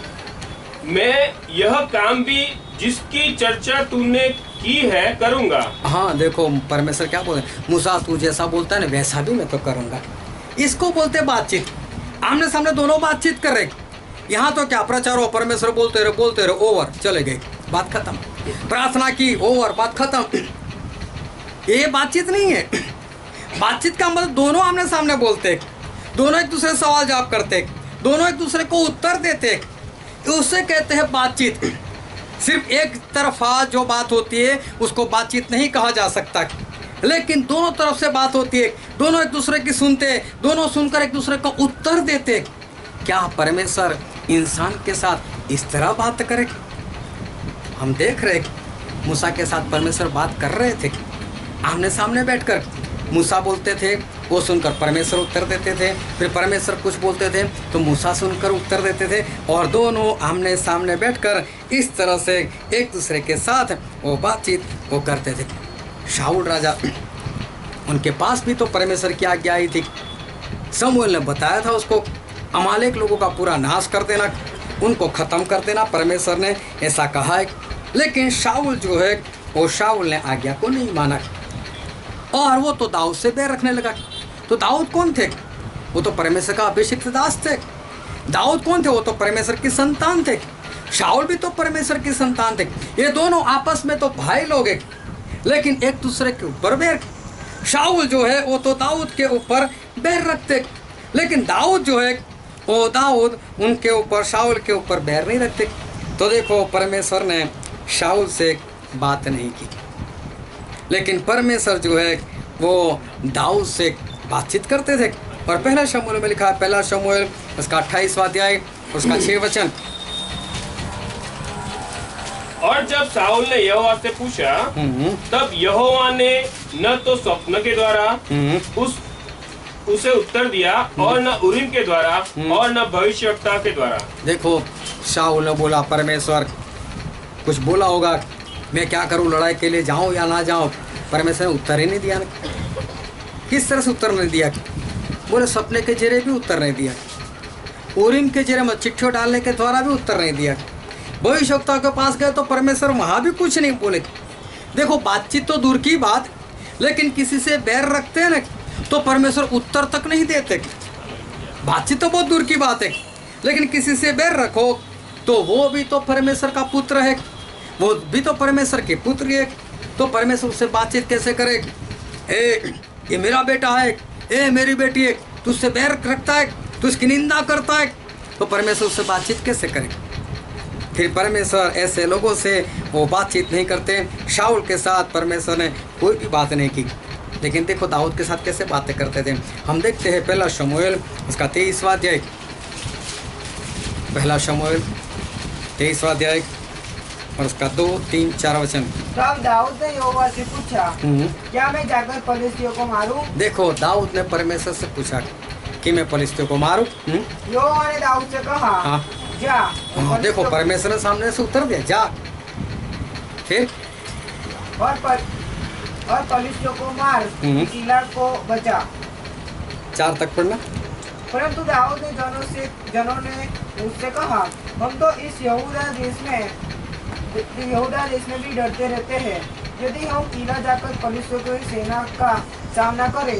मैं यह काम भी जिसकी चर्चा तूने की है करूंगा। हाँ देखो परमेश्वर क्या बोले, मूसा तू जैसा बोलता है ना वैसा भी मैं तो करूँगा। इसको बोलते बातचीत, आमने सामने दोनों बातचीत कर रहे। यहाँ तो क्या प्रचार हो, परमेश्वर बोलते रहे ओवर, चले गए, बात खत्म। प्रार्थना की ओवर, बात खत्म। ये बातचीत नहीं है। बातचीत का मतलब दोनों आमने सामने बोलते, दोनों एक दूसरे से सवाल जवाब करते, दोनों एक दूसरे को उत्तर देते, उसे कहते हैं बातचीत। सिर्फ एक तरफा जो बात होती है उसको बातचीत नहीं कहा जा सकता, लेकिन दोनों तरफ से बात होती है, दोनों एक दूसरे की सुनते, दोनों सुनकर एक दूसरे को उत्तर देते। क्या परमेश्वर इंसान के साथ इस तरह बात करे? हम देख रहे मूसा के साथ परमेश्वर बात कर रहे थे, आमने सामने बैठकर मूसा बोलते थे, वो सुनकर परमेश्वर उत्तर देते थे। फिर परमेश्वर कुछ बोलते थे तो मूसा सुनकर उत्तर देते थे, और दोनों आमने सामने बैठकर इस तरह से एक दूसरे के साथ वो बातचीत वो करते थे। शाऊल राजा, उनके पास भी तो परमेश्वर की आज्ञा आई थी। शमूएल ने बताया था उसको अमालेक लोगों का पूरा नाश कर देना, उनको ख़त्म कर देना, परमेश्वर ने ऐसा कहा है। लेकिन शाऊल जो है वो शाऊल ने आज्ञा को नहीं माना, और वो तो दाऊद से बैर रखने लगा। तो दाऊद कौन थे? वो तो परमेश्वर का अभिषिक्त दास थे। दाऊद कौन थे? वो तो परमेश्वर की संतान थे। शाऊल भी तो परमेश्वर की संतान थे। ये दोनों आपस में तो भाई लोग हैं, लेकिन एक दूसरे के ऊपर बैर। शाऊल जो है वो तो दाऊद के ऊपर बैर रखते, लेकिन दाऊद जो है वो दाऊद उनके ऊपर, शाऊल के ऊपर बैर नहीं रखते। तो देखो परमेश्वर ने शाऊल से बात नहीं की, लेकिन परमेश्वर जो है वो दाऊद से बातचीत करते थे। और पहला शमूएल में लिखा है, पहला शमूएल उसका 28वां अध्याय उसका 6 वचन। और जब शाऊल ने यहोवा से पूछा, तब यहोवा ने न तो स्वप्न के द्वारा उसे उत्तर दिया, और न उरीम के द्वारा, और न भविष्यवक्ता के द्वारा। देखो शाऊल ने बोला, परमेश्वर कुछ बोला होगा, मैं क्या करूं, लड़ाई के लिए जाऊं या ना जाऊं? परमेश्वर ने उत्तर ही नहीं दिया। किस तरह से उत्तर नहीं दिया? बोले सपने के जरिए भी उत्तर नहीं दिया, उरीम के जरिए में चिट्ठियों डालने के द्वारा भी उत्तर नहीं दिया। भविष्यवक्ता के पास गए तो परमेश्वर वहाँ भी कुछ नहीं बोले। देखो बातचीत तो दूर की बात, लेकिन किसी से बैर रखते हैं ना तो परमेश्वर उत्तर तक नहीं देते। बातचीत तो बहुत दूर की बात है, लेकिन किसी से बैर रखो तो वो भी तो परमेश्वर का पुत्र है, वो भी तो परमेश्वर के पुत्र है। तो परमेश्वर उससे बातचीत कैसे करे? ये मेरा बेटा है, ए मेरी बेटी है, तुझसे बैर रखता है, तू उसकी निंदा करता है, तो परमेश्वर उससे बातचीत कैसे करे? फिर परमेश्वर ऐसे लोगों से वो बातचीत नहीं करते। शाऊल के साथ परमेश्वर ने कोई भी बात नहीं की, लेकिन देखो दाऊद के साथ कैसे बातें करते थे। हम देखते हैं पहला शमूएल उसका 23वां अध्याय, पहला शमूएल 23वां अध्याय और उसका 2, 3, 4 वचन। तब दाऊद ने यहोवा से पूछा, क्या मैं जाकर पलिश्तियों को मारूं? देखो दाऊद ने परमेश्वर से पूछा कि मैं पलिश्तियों को मारूं। यहोवा ने दाऊद से कहा, हाँ। जा। हाँ, देखो परमेश्वर ने सामने से उत्तर दिया, जा। फिर और पलिश्तियों को मार, कीला को बचा। 4 तक पढ़ना। परंतु दाऊद ने जनों ने उससे कहा, हम तो इस यहूदा देश में भी डरते रहते हैं। यदि हम कीला जाकर पलिश्तियों की सेना का सामना करे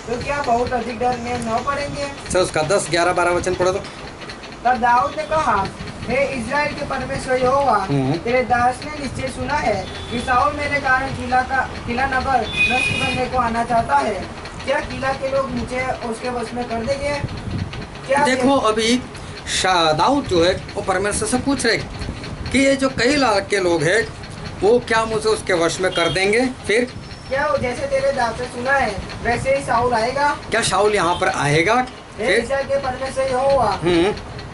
तो क्या बहुत अधिक डर में न पड़ेंगे? चलो उसका 10, 11, 12 वचन पढ़ो तो। तब दाऊद ने कहा, हे इज़राइल के परमेश्वर यहोवा, तेरे दास ने निश्चय सुना है कि शाऊल मेरे कारण किला नगर नष्ट करने को आना चाहता है। क्या किला के लोग मुझे उसके वश में कर देंगे? क्या देखो अभी दाऊद जो है वो परमेश्वर से पूछ रहे कि ये जो कई लाख के लोग हैं वो क्या मुझे उसके वश में कर देंगे? फिर क्या वो जैसे तेरे दास से सुना है वैसे ही शाऊल आएगा? क्या शाऊल यहाँ पर आएगा? हे फिर इज़राइल के परमेश्वर यहोवा,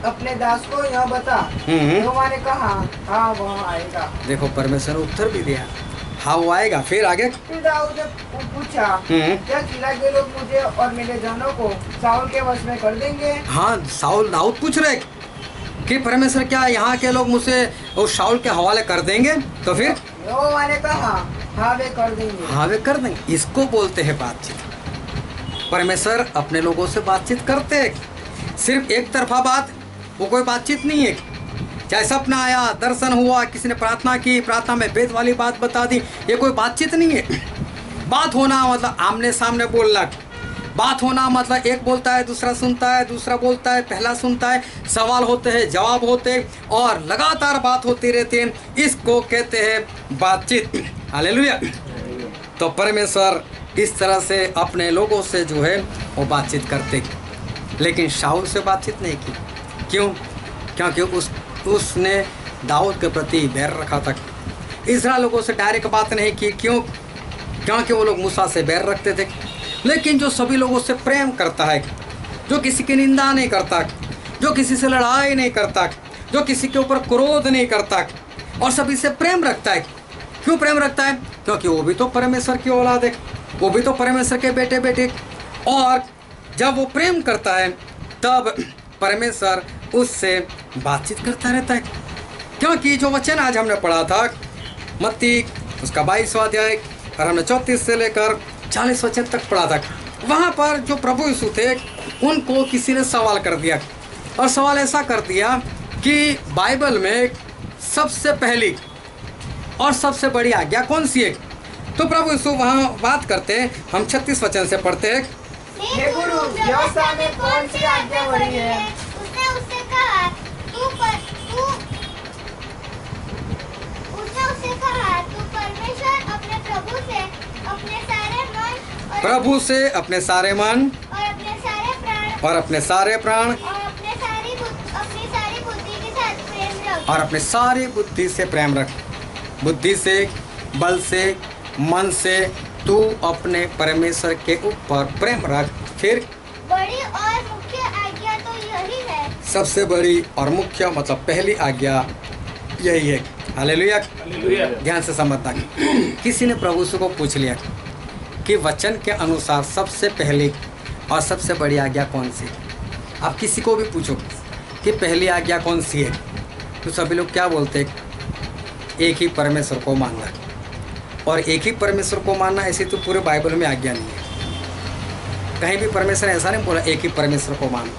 अपने दास को यह बता। यहोवा ने कहा, हाँ वह आएगा। देखो परमेश्वर ने उत्तर भी दिया, हाँ वो आएगा। फिर आगे फिर दाऊद ने पूछा, क्या किला के लोग मुझे और मेरे जानों को शाऊल के वश में कर देंगे? हाँ दाऊद पूछ रहे कि परमेश्वर क्या यहाँ के लोग मुझसे उस शाऊल के हवाले कर देंगे? तो फिर यहोवा ने कहा, हाँ वे कर देंगे। हाँ वे कर देंगे। इसको बोलते हैं बातचीत। परमेश्वर अपने लोगों से बातचीत करते हैं, सिर्फ एक तरफा बात, वो कोई बातचीत नहीं है। चाहे सपना आया, दर्शन हुआ, किसी ने प्रार्थना की, प्रार्थना में वेद वाली बात बता दी, ये कोई बातचीत नहीं है। बात होना मतलब आमने सामने बोलना, बात होना मतलब एक बोलता है दूसरा सुनता है, दूसरा बोलता है पहला सुनता है, सवाल होते हैं जवाब होते हैं और लगातार बात होती रहती है। इसको कहते हैं बातचीत। हालेलुया। तो परमेश्वर इस तरह से अपने लोगों से जो है वो बातचीत करते, लेकिन शाऊल से बातचीत नहीं की। क्यों? क्योंकि उसने दाऊद के प्रति बैर रखा था। इस्राएल लोगों से डायरेक्ट बात नहीं की। क्यों? क्योंकि वो लोग मूसा से बैर रखते थे। लेकिन जो सभी लोगों से प्रेम करता है, जो किसी की निंदा नहीं करता, जो किसी से लड़ाई नहीं करता, जो किसी के ऊपर क्रोध नहीं करता और सभी से प्रेम रखता है। क्यों प्रेम रखता है? क्योंकि वो भी तो परमेश्वर की औलाद है, वो भी तो परमेश्वर के बेटे बेटे। और जब वो प्रेम करता है तब परमेश्वर उससे बातचीत करता रहता है। क्योंकि जो वचन आज हमने पढ़ा था मत्ती उसका 22वां अध्याय और हमने 34 से लेकर 40 वचन तक पढ़ा था, वहाँ पर जो प्रभु यीशु थे उनको किसी ने सवाल कर दिया। और सवाल ऐसा कर दिया कि बाइबल में सबसे पहली और सबसे बड़ी आज्ञा कौन सी है? तो प्रभु यीशु वहाँ बात करते हैं, हम 36 वचन से पढ़ते हैं। हे गुरु, व्यवस्था में कौन सी आज्ञा बड़ी है? उसने उससे कहा, तू परमेश्वर अपने प्रभु से अपने सारे मन और प्रभु से अपने सारे मन और अपने सारे प्राण और अपने सारे प्राण और अपनी सारी बुद्धि के साथ प्रेम रख। और अपने सारी बुद्धि से प्रेम रख। बुद्धि से, बल से, मन से तू अपने परमेश्वर के ऊपर प्रेम रख। फिर बड़ी और मुख्य आज्ञा तो यही है। सबसे बड़ी और मुख्य मतलब पहली आज्ञा यही है। हालेलुया। हालेलुया। ध्यान से समझना। किसी ने प्रभु से को पूछ लिया कि वचन के अनुसार सबसे पहली और सबसे बड़ी आज्ञा कौन सी? आप किसी को भी पूछो कि पहली आज्ञा कौन सी है, तो सभी लोग क्या बोलते हैं? एक ही परमेश्वर को मानना। और एक ही परमेश्वर को मानना ऐसी तो पूरे बाइबल में आज्ञा नहीं है। कहीं भी परमेश्वर ने ऐसा नहीं बोला एक ही परमेश्वर को मान।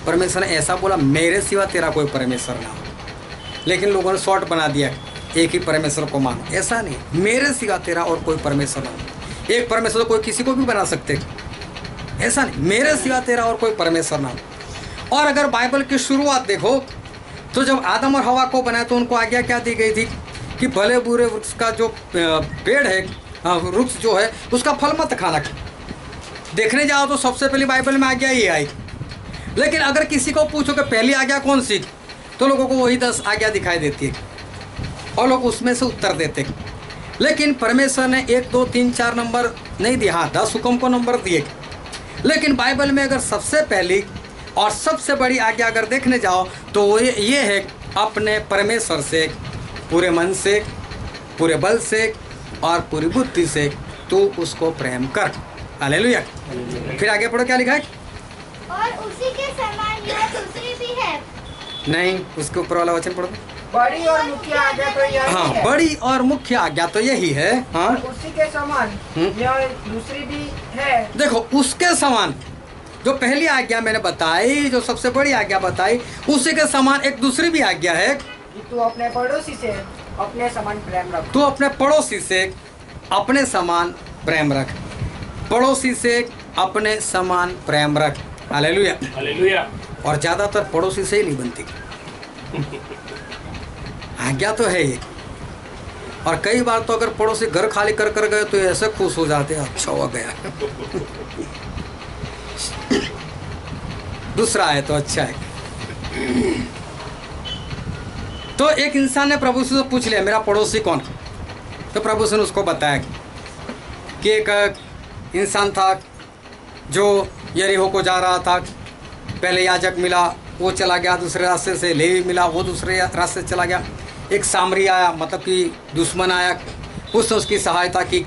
परमेश्वर ने ऐसा बोला मेरे सिवा तेरा कोई परमेश्वर ना हो। लेकिन लोगों ने शॉर्ट बना दिया, एक ही परमेश्वर को मान। ऐसा नहीं, मेरे सिवा तेरा और कोई परमेश्वर ना हो। एक परमेश्वर तो कोई किसी को भी बना सकते, ऐसा नहीं, मेरे सिवा तेरा और कोई परमेश्वर ना हो। और अगर बाइबल की शुरुआत देखो तो जब आदम और हवा को बनाया तो उनको आज्ञा क्या दी गई थी कि भले बुरे वृक्ष का जो पेड़ है, वृक्ष जो है उसका फल मत खाना। देखने जाओ तो सबसे पहली बाइबल में आज्ञा ये आई। लेकिन अगर किसी को पूछो कि पहली आज्ञा कौन सी, तो लोगों को वही 10 आज्ञा दिखाई देती है और लोग उसमें से उत्तर देते हैं। लेकिन परमेश्वर ने 1, 2, 3, 4 नंबर नहीं दिया, हाँ 10 हुक्म को नंबर दिए। लेकिन बाइबल में अगर सबसे पहली और सबसे बड़ी आज्ञा अगर देखने जाओ तो वो ये है अपने परमेश्वर से पूरे मन से, पूरे बल से और पूरी बुद्धि से तू उसको प्रेम कर। हालेलुया। फिर आगे पढ़ो क्या लिखा है? और उसी के समान यह दूसरी भी है। नहीं, उसके ऊपर वाला वचन पढ़ो। बड़ी और मुख्य आज्ञा तो यही हाँ, है। बड़ी और मुख्य आज्ञा तो यही है। हाँ, और उसी के समान यह दूसरी भी है। देखो उसके समान जो पहली आज्ञा मैंने बताई, जो सबसे बड़ी आज्ञा बताई, उसी के समान एक दूसरी भी आज्ञा है कि तू अपने पड़ोसी से अपने समान प्रेम रख। तू अपने पड़ोसी से अपने समान प्रेम रख। पड़ोसी से अपने समान प्रेम रख। हालेलुया। हालेलुया। और ज़्यादातर पड़ोसी से ही नहीं बनती। आज्ञा तो है ये, और कई बार तो अगर पड़ोसी घर खाली कर कर गए तो ऐसे खुश हो जाते हैं, अच्छा हो गया। दूसरा है तो अच्छा है। तो एक इंसान ने प्रभु से पूछ लिया मेरा पड़ोसी कौन, तो प्रभु से ने उसको बताया कि एक इंसान था जो यरीहो को जा रहा था। पहले याजक मिला, वो चला गया दूसरे रास्ते से, लेवी मिला, वो दूसरे रास्ते से चला गया। एक सामरी आया, मतलब कि दुश्मन आया, उसने उसकी सहायता की।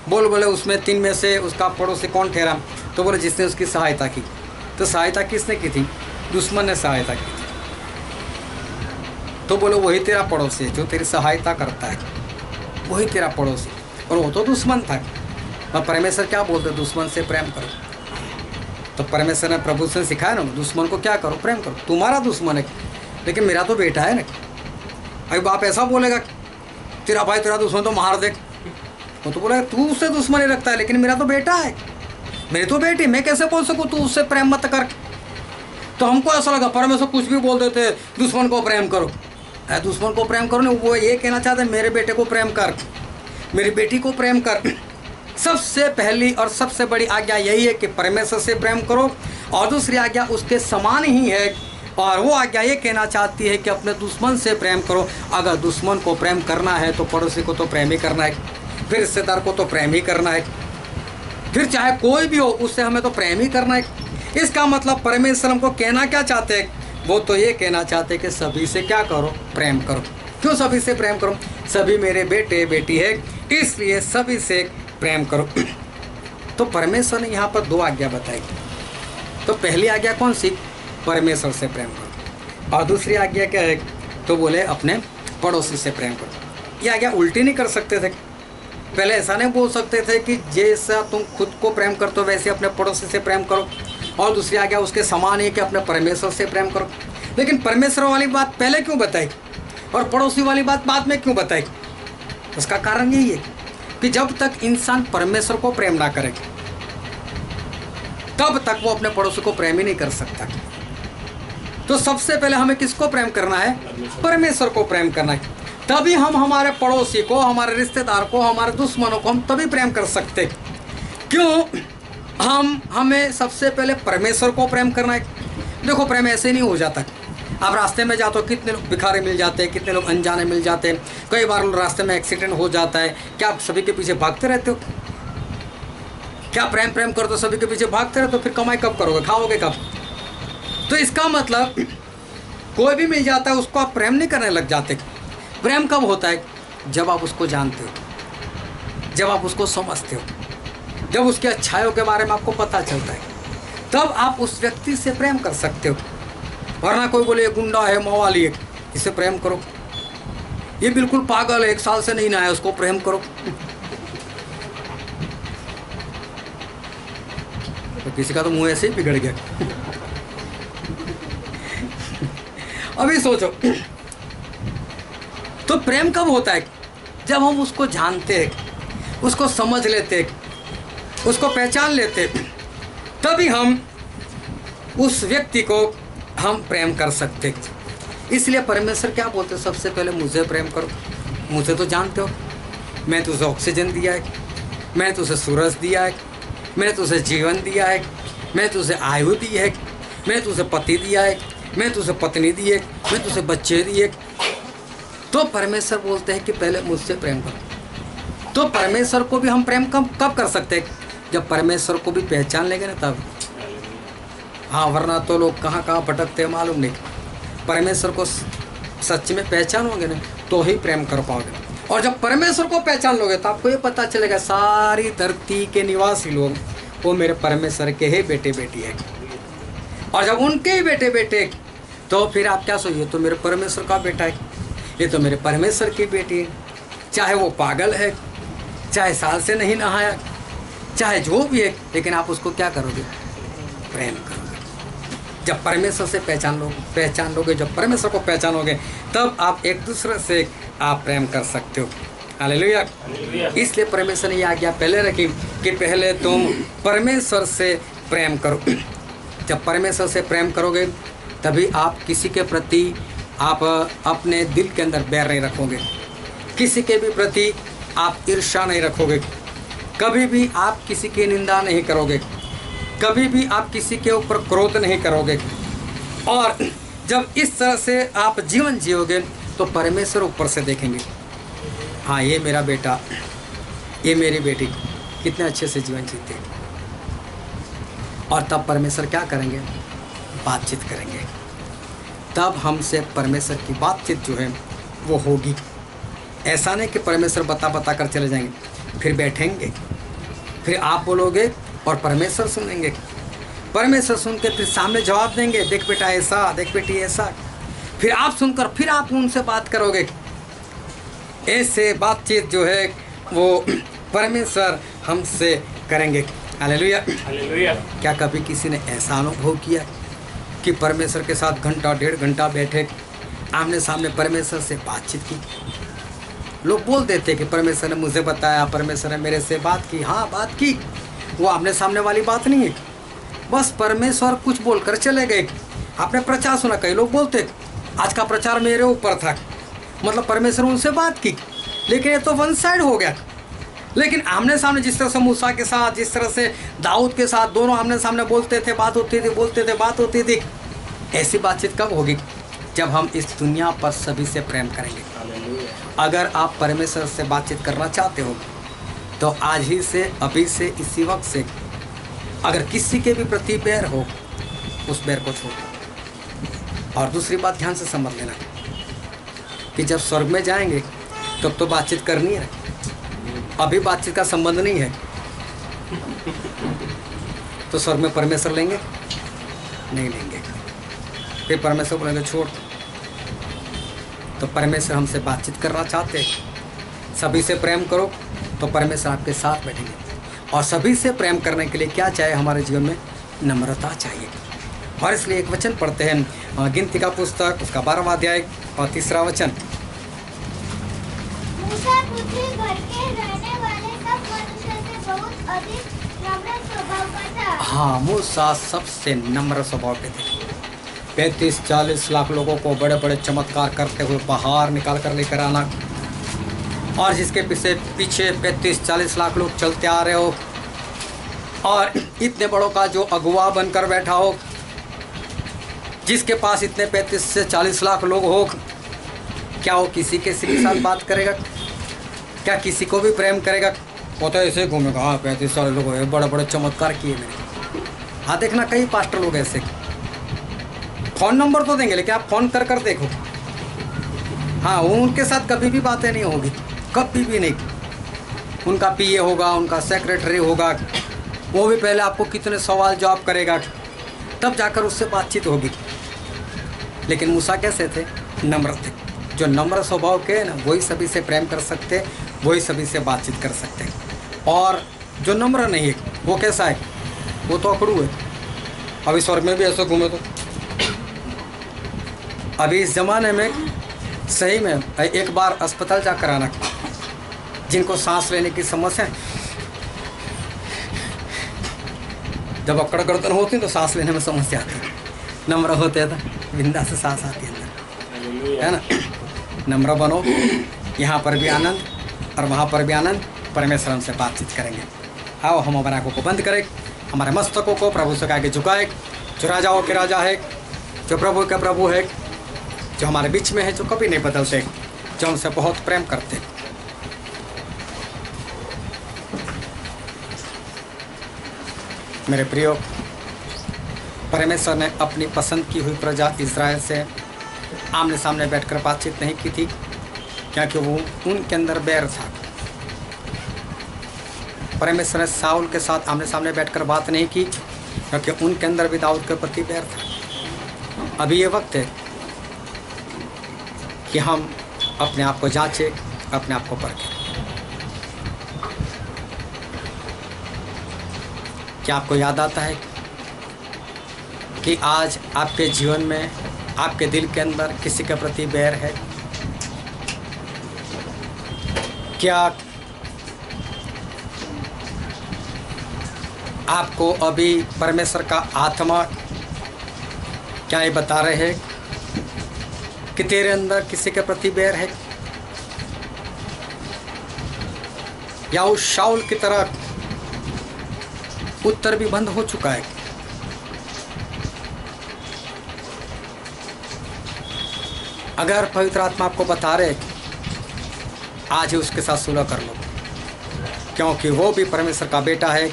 बोले उसमें 3 में से उसका पड़ोसी कौन ठहरा, तो बोले जिसने उसकी सहायता की। तो सहायता किसने की थी? दुश्मन ने सहायता की थी। तो बोले वही तेरा पड़ोसी है जो तेरी सहायता करता है, वही तेरा पड़ोसी। और वो तो दुश्मन था। और परमेश्वर क्या बोलते, दुश्मन से प्रेम करो। तो परमेश्वर ने प्रभु से सिखाया ना, दुश्मन को क्या करो, प्रेम करो। तुम्हारा दुश्मन है लेकिन मेरा तो बेटा है ना। अभी बाप ऐसा बोलेगा तेरा भाई तेरा दुश्मन तो मार दे, वो तो बोलेगा तू उससे दुश्मनी रखता है लेकिन मेरा तो बेटा है, मेरी तो बेटी, मैं कैसे बोल सकूँ तू उससे प्रेम मत कर। तो हमको ऐसा लगा परमेश्वर कुछ भी बोल देते, दुश्मन को प्रेम करो। दुश्मन को प्रेम करो नहीं, वो ये कहना चाहते मेरे बेटे को प्रेम कर, मेरी बेटी को प्रेम कर। सबसे पहली और सबसे बड़ी आज्ञा यही है कि परमेश्वर से प्रेम करो, और दूसरी आज्ञा उसके समान ही है, और वो आज्ञा ये कहना चाहती है कि अपने दुश्मन से प्रेम करो। अगर दुश्मन को प्रेम करना है तो पड़ोसी को तो प्रेम ही करना है, फिर रिश्तेदार को तो प्रेम ही करना है, फिर चाहे कोई भी हो उससे हमें तो प्रेम ही करना है। इसका मतलब परमेश्वर हमको कहना क्या चाहते हैं, वो तो ये कहना चाहते हैं कि सभी से क्या करो, प्रेम करो। क्यों सभी से प्रेम करो? सभी मेरे बेटे बेटी है, इसलिए सभी से प्रेम करो। तो परमेश्वर ने यहाँ पर 2 आज्ञा बताई। तो पहली आज्ञा कौन सी? परमेश्वर से प्रेम करो। और दूसरी आज्ञा क्या है? तो बोले अपने पड़ोसी से प्रेम करो। ये आज्ञा उल्टी नहीं कर सकते थे? पहले ऐसा नहीं बोल सकते थे कि जैसा तुम खुद को प्रेम करते हो वैसे अपने पड़ोसी से प्रेम करो, और दूसरी आज्ञा उसके समान है कि अपने परमेश्वर से प्रेम करो। लेकिन परमेश्वर वाली बात पहले क्यों बताई और पड़ोसी वाली बात बाद में क्यों बताई? उसका कारण यही है कि जब तक इंसान परमेश्वर को प्रेम ना करे तब तक वो अपने पड़ोसी को प्रेम ही नहीं कर सकता। तो सबसे पहले हमें किसको प्रेम करना है? परमेश्वर को प्रेम करना है। तभी हम हमारे पड़ोसी को, हमारे रिश्तेदार को, हमारे दुश्मनों को हम तभी प्रेम कर सकते। क्यों? हमें सबसे पहले परमेश्वर को प्रेम करना है। देखो प्रेम ऐसे नहीं हो जाता। आप रास्ते में जाते हो, कितने लोग भिखारी मिल जाते हैं, कितने लोग अनजाने मिल जाते हैं, कई बार रास्ते में एक्सीडेंट हो जाता है। क्या आप सभी के पीछे भागते रहते हो? क्या प्रेम करते हो, सभी के पीछे भागते रहते हो? फिर कमाई कब करोगे, खाओगे कब? तो इसका मतलब कोई भी मिल जाता है उसको आप प्रेम नहीं करने लग जाते। प्रेम कब होता है? जब आप उसको जानते हो, जब आप उसको समझते हो, जब उसकी अच्छाइयों के बारे में आपको पता चलता है, तब आप उस व्यक्ति से प्रेम कर सकते हो। वरना कोई बोले ये गुंडा है, मवाली है, इसे प्रेम करो, ये बिल्कुल पागल है, 1 साल से नहीं नहाया, उसको प्रेम करो। तो किसी का तो मुंह ऐसे ही बिगड़ गया। अभी सोचो, तो प्रेम कब होता है? जब हम उसको जानते हैं, उसको समझ लेते हैं, उसको पहचान लेते हैं, तभी हम उस व्यक्ति को हम प्रेम कर सकते। इसलिए परमेश्वर क्या बोलते? सबसे पहले मुझे प्रेम करो। मुझे तो जानते हो, मैं तुझे ऑक्सीजन दिया है, मैं तुझे सूरज दिया है, मैंने तुझे जीवन दिया है, मैं तुझे आयु दी है, मैं तुझे पति दिया है, मैं तुझे पत्नी दी है, मैं तुझे बच्चे दिए। तो परमेश्वर बोलते हैं कि पहले मुझसे प्रेम करो। तो परमेश्वर को भी हम प्रेम कब कर सकते हैं? जब परमेश्वर को भी पहचान लेंगे ना तब। हाँ, वरना तो लोग कहाँ कहाँ भटकते हैं मालूम नहीं। परमेश्वर को सच में पहचानोगे ना तो ही प्रेम कर पाओगे। और जब परमेश्वर को पहचान लोगे तो आपको ये पता चलेगा सारी धरती के निवासी लोग वो मेरे परमेश्वर के ही बेटे बेटी है। और जब उनके ही बेटे बेटे तो फिर आप क्या सोचिए, तो मेरे परमेश्वर का बेटा है, ये तो मेरे परमेश्वर की बेटी है। चाहे वो पागल है, चाहे साल से नहीं नहाया, चाहे जो भी है, लेकिन आप उसको क्या करोगे? प्रेम करोगे। जब परमेश्वर से पहचान लोगे, जब परमेश्वर को पहचानोगे तब आप एक दूसरे से आप प्रेम कर सकते हो। हालेलुया। हालेलुया। इसलिए परमेश्वर ने ये आज्ञा पहले रखी कि पहले तुम परमेश्वर से प्रेम करो। जब परमेश्वर से प्रेम करोगे तभी आप किसी के प्रति आप अपने दिल के अंदर बैर नहीं रखोगे, किसी के भी प्रति आप ईर्ष्या नहीं रखोगे, कभी भी आप किसी की निंदा नहीं करोगे, कभी भी आप किसी के ऊपर क्रोध नहीं करोगे। और जब इस तरह से आप जीवन जियोगे तो परमेश्वर ऊपर से देखेंगे, हाँ ये मेरा बेटा, ये मेरी बेटी कितने अच्छे से जीवन जीते। और तब परमेश्वर क्या करेंगे? बातचीत करेंगे। तब हमसे परमेश्वर की बातचीत जो है वो होगी। ऐसा नहीं कि परमेश्वर बता कर चले जाएंगे, फिर बैठेंगे, फिर आप बोलोगे और परमेश्वर सुनेंगे। परमेश्वर सुन के फिर सामने जवाब देंगे, देख बेटा ऐसा, देख बेटी ऐसा। फिर आप सुनकर फिर आप उनसे बात करोगे। ऐसे बातचीत जो है वो परमेश्वर हमसे करेंगे। हालेलुया। हालेलुया। क्या कभी किसी ने ऐसा अनुभव किया कि परमेश्वर के साथ घंटा 1.5 घंटा बैठे, आमने सामने परमेश्वर से बातचीत की? लोग बोल देते कि परमेश्वर ने मुझे बताया, परमेश्वर ने मेरे से बात की। हाँ, बात की, वो आमने सामने वाली बात नहीं है। बस परमेश्वर कुछ बोलकर चले गए। आपने प्रचार सुना, कई लोग बोलते आज का प्रचार मेरे ऊपर था, मतलब परमेश्वर उनसे बात की, लेकिन ये तो वन साइड हो गया। लेकिन आमने सामने जिस तरह से मूसा के साथ, जिस तरह से दाऊद के साथ, दोनों आमने सामने बोलते थे, बात होती थी, बोलते थे, बात होती थी। ऐसी बातचीत कब होगी? जब हम इस दुनिया पर सभी से प्रेम करेंगे। अगर आप परमेश्वर से बातचीत करना चाहते हो तो आज ही से, अभी से, इसी वक्त से अगर किसी के भी प्रति बैर हो, उस बैर को छोड़ दो। और दूसरी बात ध्यान से समझ लेना कि जब स्वर्ग में जाएंगे तब तो बातचीत करनी है। अभी बातचीत का संबंध नहीं है तो स्वर्ग में परमेश्वर लेंगे? नहीं लेंगे। फिर परमेश्वर बोलेंगे छोड़। तो परमेश्वर हमसे बातचीत करना चाहते हैं। सभी से प्रेम करो तो परमेश्वर आपके साथ बैठेंगे। और सभी से प्रेम करने के लिए क्या चाहिए? हमारे जीवन में नम्रता चाहिए। और इसलिए एक वचन पढ़ते हैं, गिनती का पुस्तक उसका 12वां अध्याय और 3रा वचन। मूसा पृथ्वी भर के रहने वाले सब मनुष्यों से बहुत अधिक नम्र स्वभाव का था। हाँ, मूसा सबसे नम्र स्वभाव के थे। 35-40 लाख लोगों को बड़े बड़े चमत्कार करते हुए बाहर निकाल कर लेकर आना, और जिसके पीछे 35-40 लाख लोग चलते आ रहे हो, और इतने बड़ों का जो अगुवा बनकर बैठा हो, जिसके पास इतने 35 से 40 लाख लोग हो, क्या वो किसी के साथ बात करेगा? क्या किसी को भी प्रेम करेगा? वो तो ऐसे घूमेगा, हाँ 35 साल लोग हो, बड़े बड़े चमत्कार किए मैंने। हाँ, देखना कई पास्टर लोग ऐसे, फ़ोन नंबर तो देंगे लेकिन आप फ़ोन कर कर देखो, हाँ उनके साथ कभी भी बातें नहीं होगी, कभी भी नहीं। उनका पीए होगा, उनका सेक्रेटरी होगा, वो भी पहले आपको कितने सवाल जवाब करेगा, तब जाकर उससे बातचीत होगी। लेकिन मूसा कैसे थे? नम्र थे। जो नम्र स्वभाव के हैं ना, वही सभी से प्रेम कर सकते, वही सभी से बातचीत कर सकते हैं। और जो नम्र नहीं है वो कैसा है? वो तो अकड़ू है। अभी स्वर्ग में भी ऐसे घूमे तो अभी इस ज़माने में सही में एक बार अस्पताल जाकर आना, जिनको सांस लेने की समस्या है, जब अकड़ गर्दन होती तो सांस लेने में समस्या आती है। नम्र होते तो बिंदा से सांस आती है अंदर, है ना? नम्र बनो, यहाँ पर भी आनंद और वहाँ पर भी आनंद। परमेश्वर हमसे बातचीत करेंगे। आओ हम हमारे आँखों को बंद करें, हमारे मस्तकों को प्रभु से आगे झुकाए। जो राजाओं के राजा है, जो प्रभु का प्रभु है, जो हमारे बीच में है, जो कभी नहीं बदलते, जो हमसे बहुत प्रेम करते। मेरे प्रियो, परमेश्वर ने अपनी पसंद की हुई प्रजा इज़राइल से आमने सामने बैठकर बातचीत नहीं की थी, क्योंकि वो उनके अंदर बैर था। परमेश्वर ने साउल के साथ आमने सामने बैठकर बात नहीं की, क्योंकि उनके अंदर भी दाऊद के प्रति बैर था। अभी ये वक्त है कि हम अपने आप को जांचें, अपने आप को परखें। क्या आपको याद आता है कि आज आपके जीवन में, आपके दिल के अंदर किसी के प्रति बैर है? क्या आपको अभी परमेश्वर का आत्मा क्या ये बता रहे हैं कि तेरे अंदर किसी के प्रति बैर है, या उस शाऊल की तरह उत्तर भी बंद हो चुका है? अगर पवित्र आत्मा आपको बता रहे आज ही उसके साथ सुलह कर लो, क्योंकि वो भी परमेश्वर का बेटा है,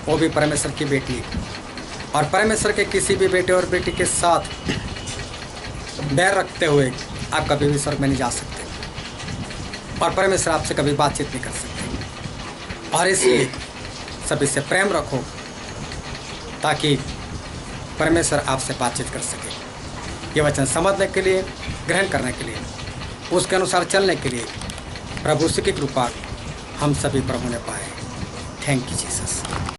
वो भी परमेश्वर की बेटी है, और परमेश्वर के किसी भी बेटे और बेटी के साथ बैर रखते हुए आप कभी भी स्वर्ग में नहीं जा सकते, और परमेश्वर आपसे कभी बातचीत नहीं कर सकते। और इसलिए सभी से प्रेम रखो ताकि परमेश्वर आपसे बातचीत कर सके। ये वचन समझने के लिए, ग्रहण करने के लिए, उसके अनुसार चलने के लिए प्रभु की कृपा हम सभी प्रभु ने पाए। Thank you Jesus.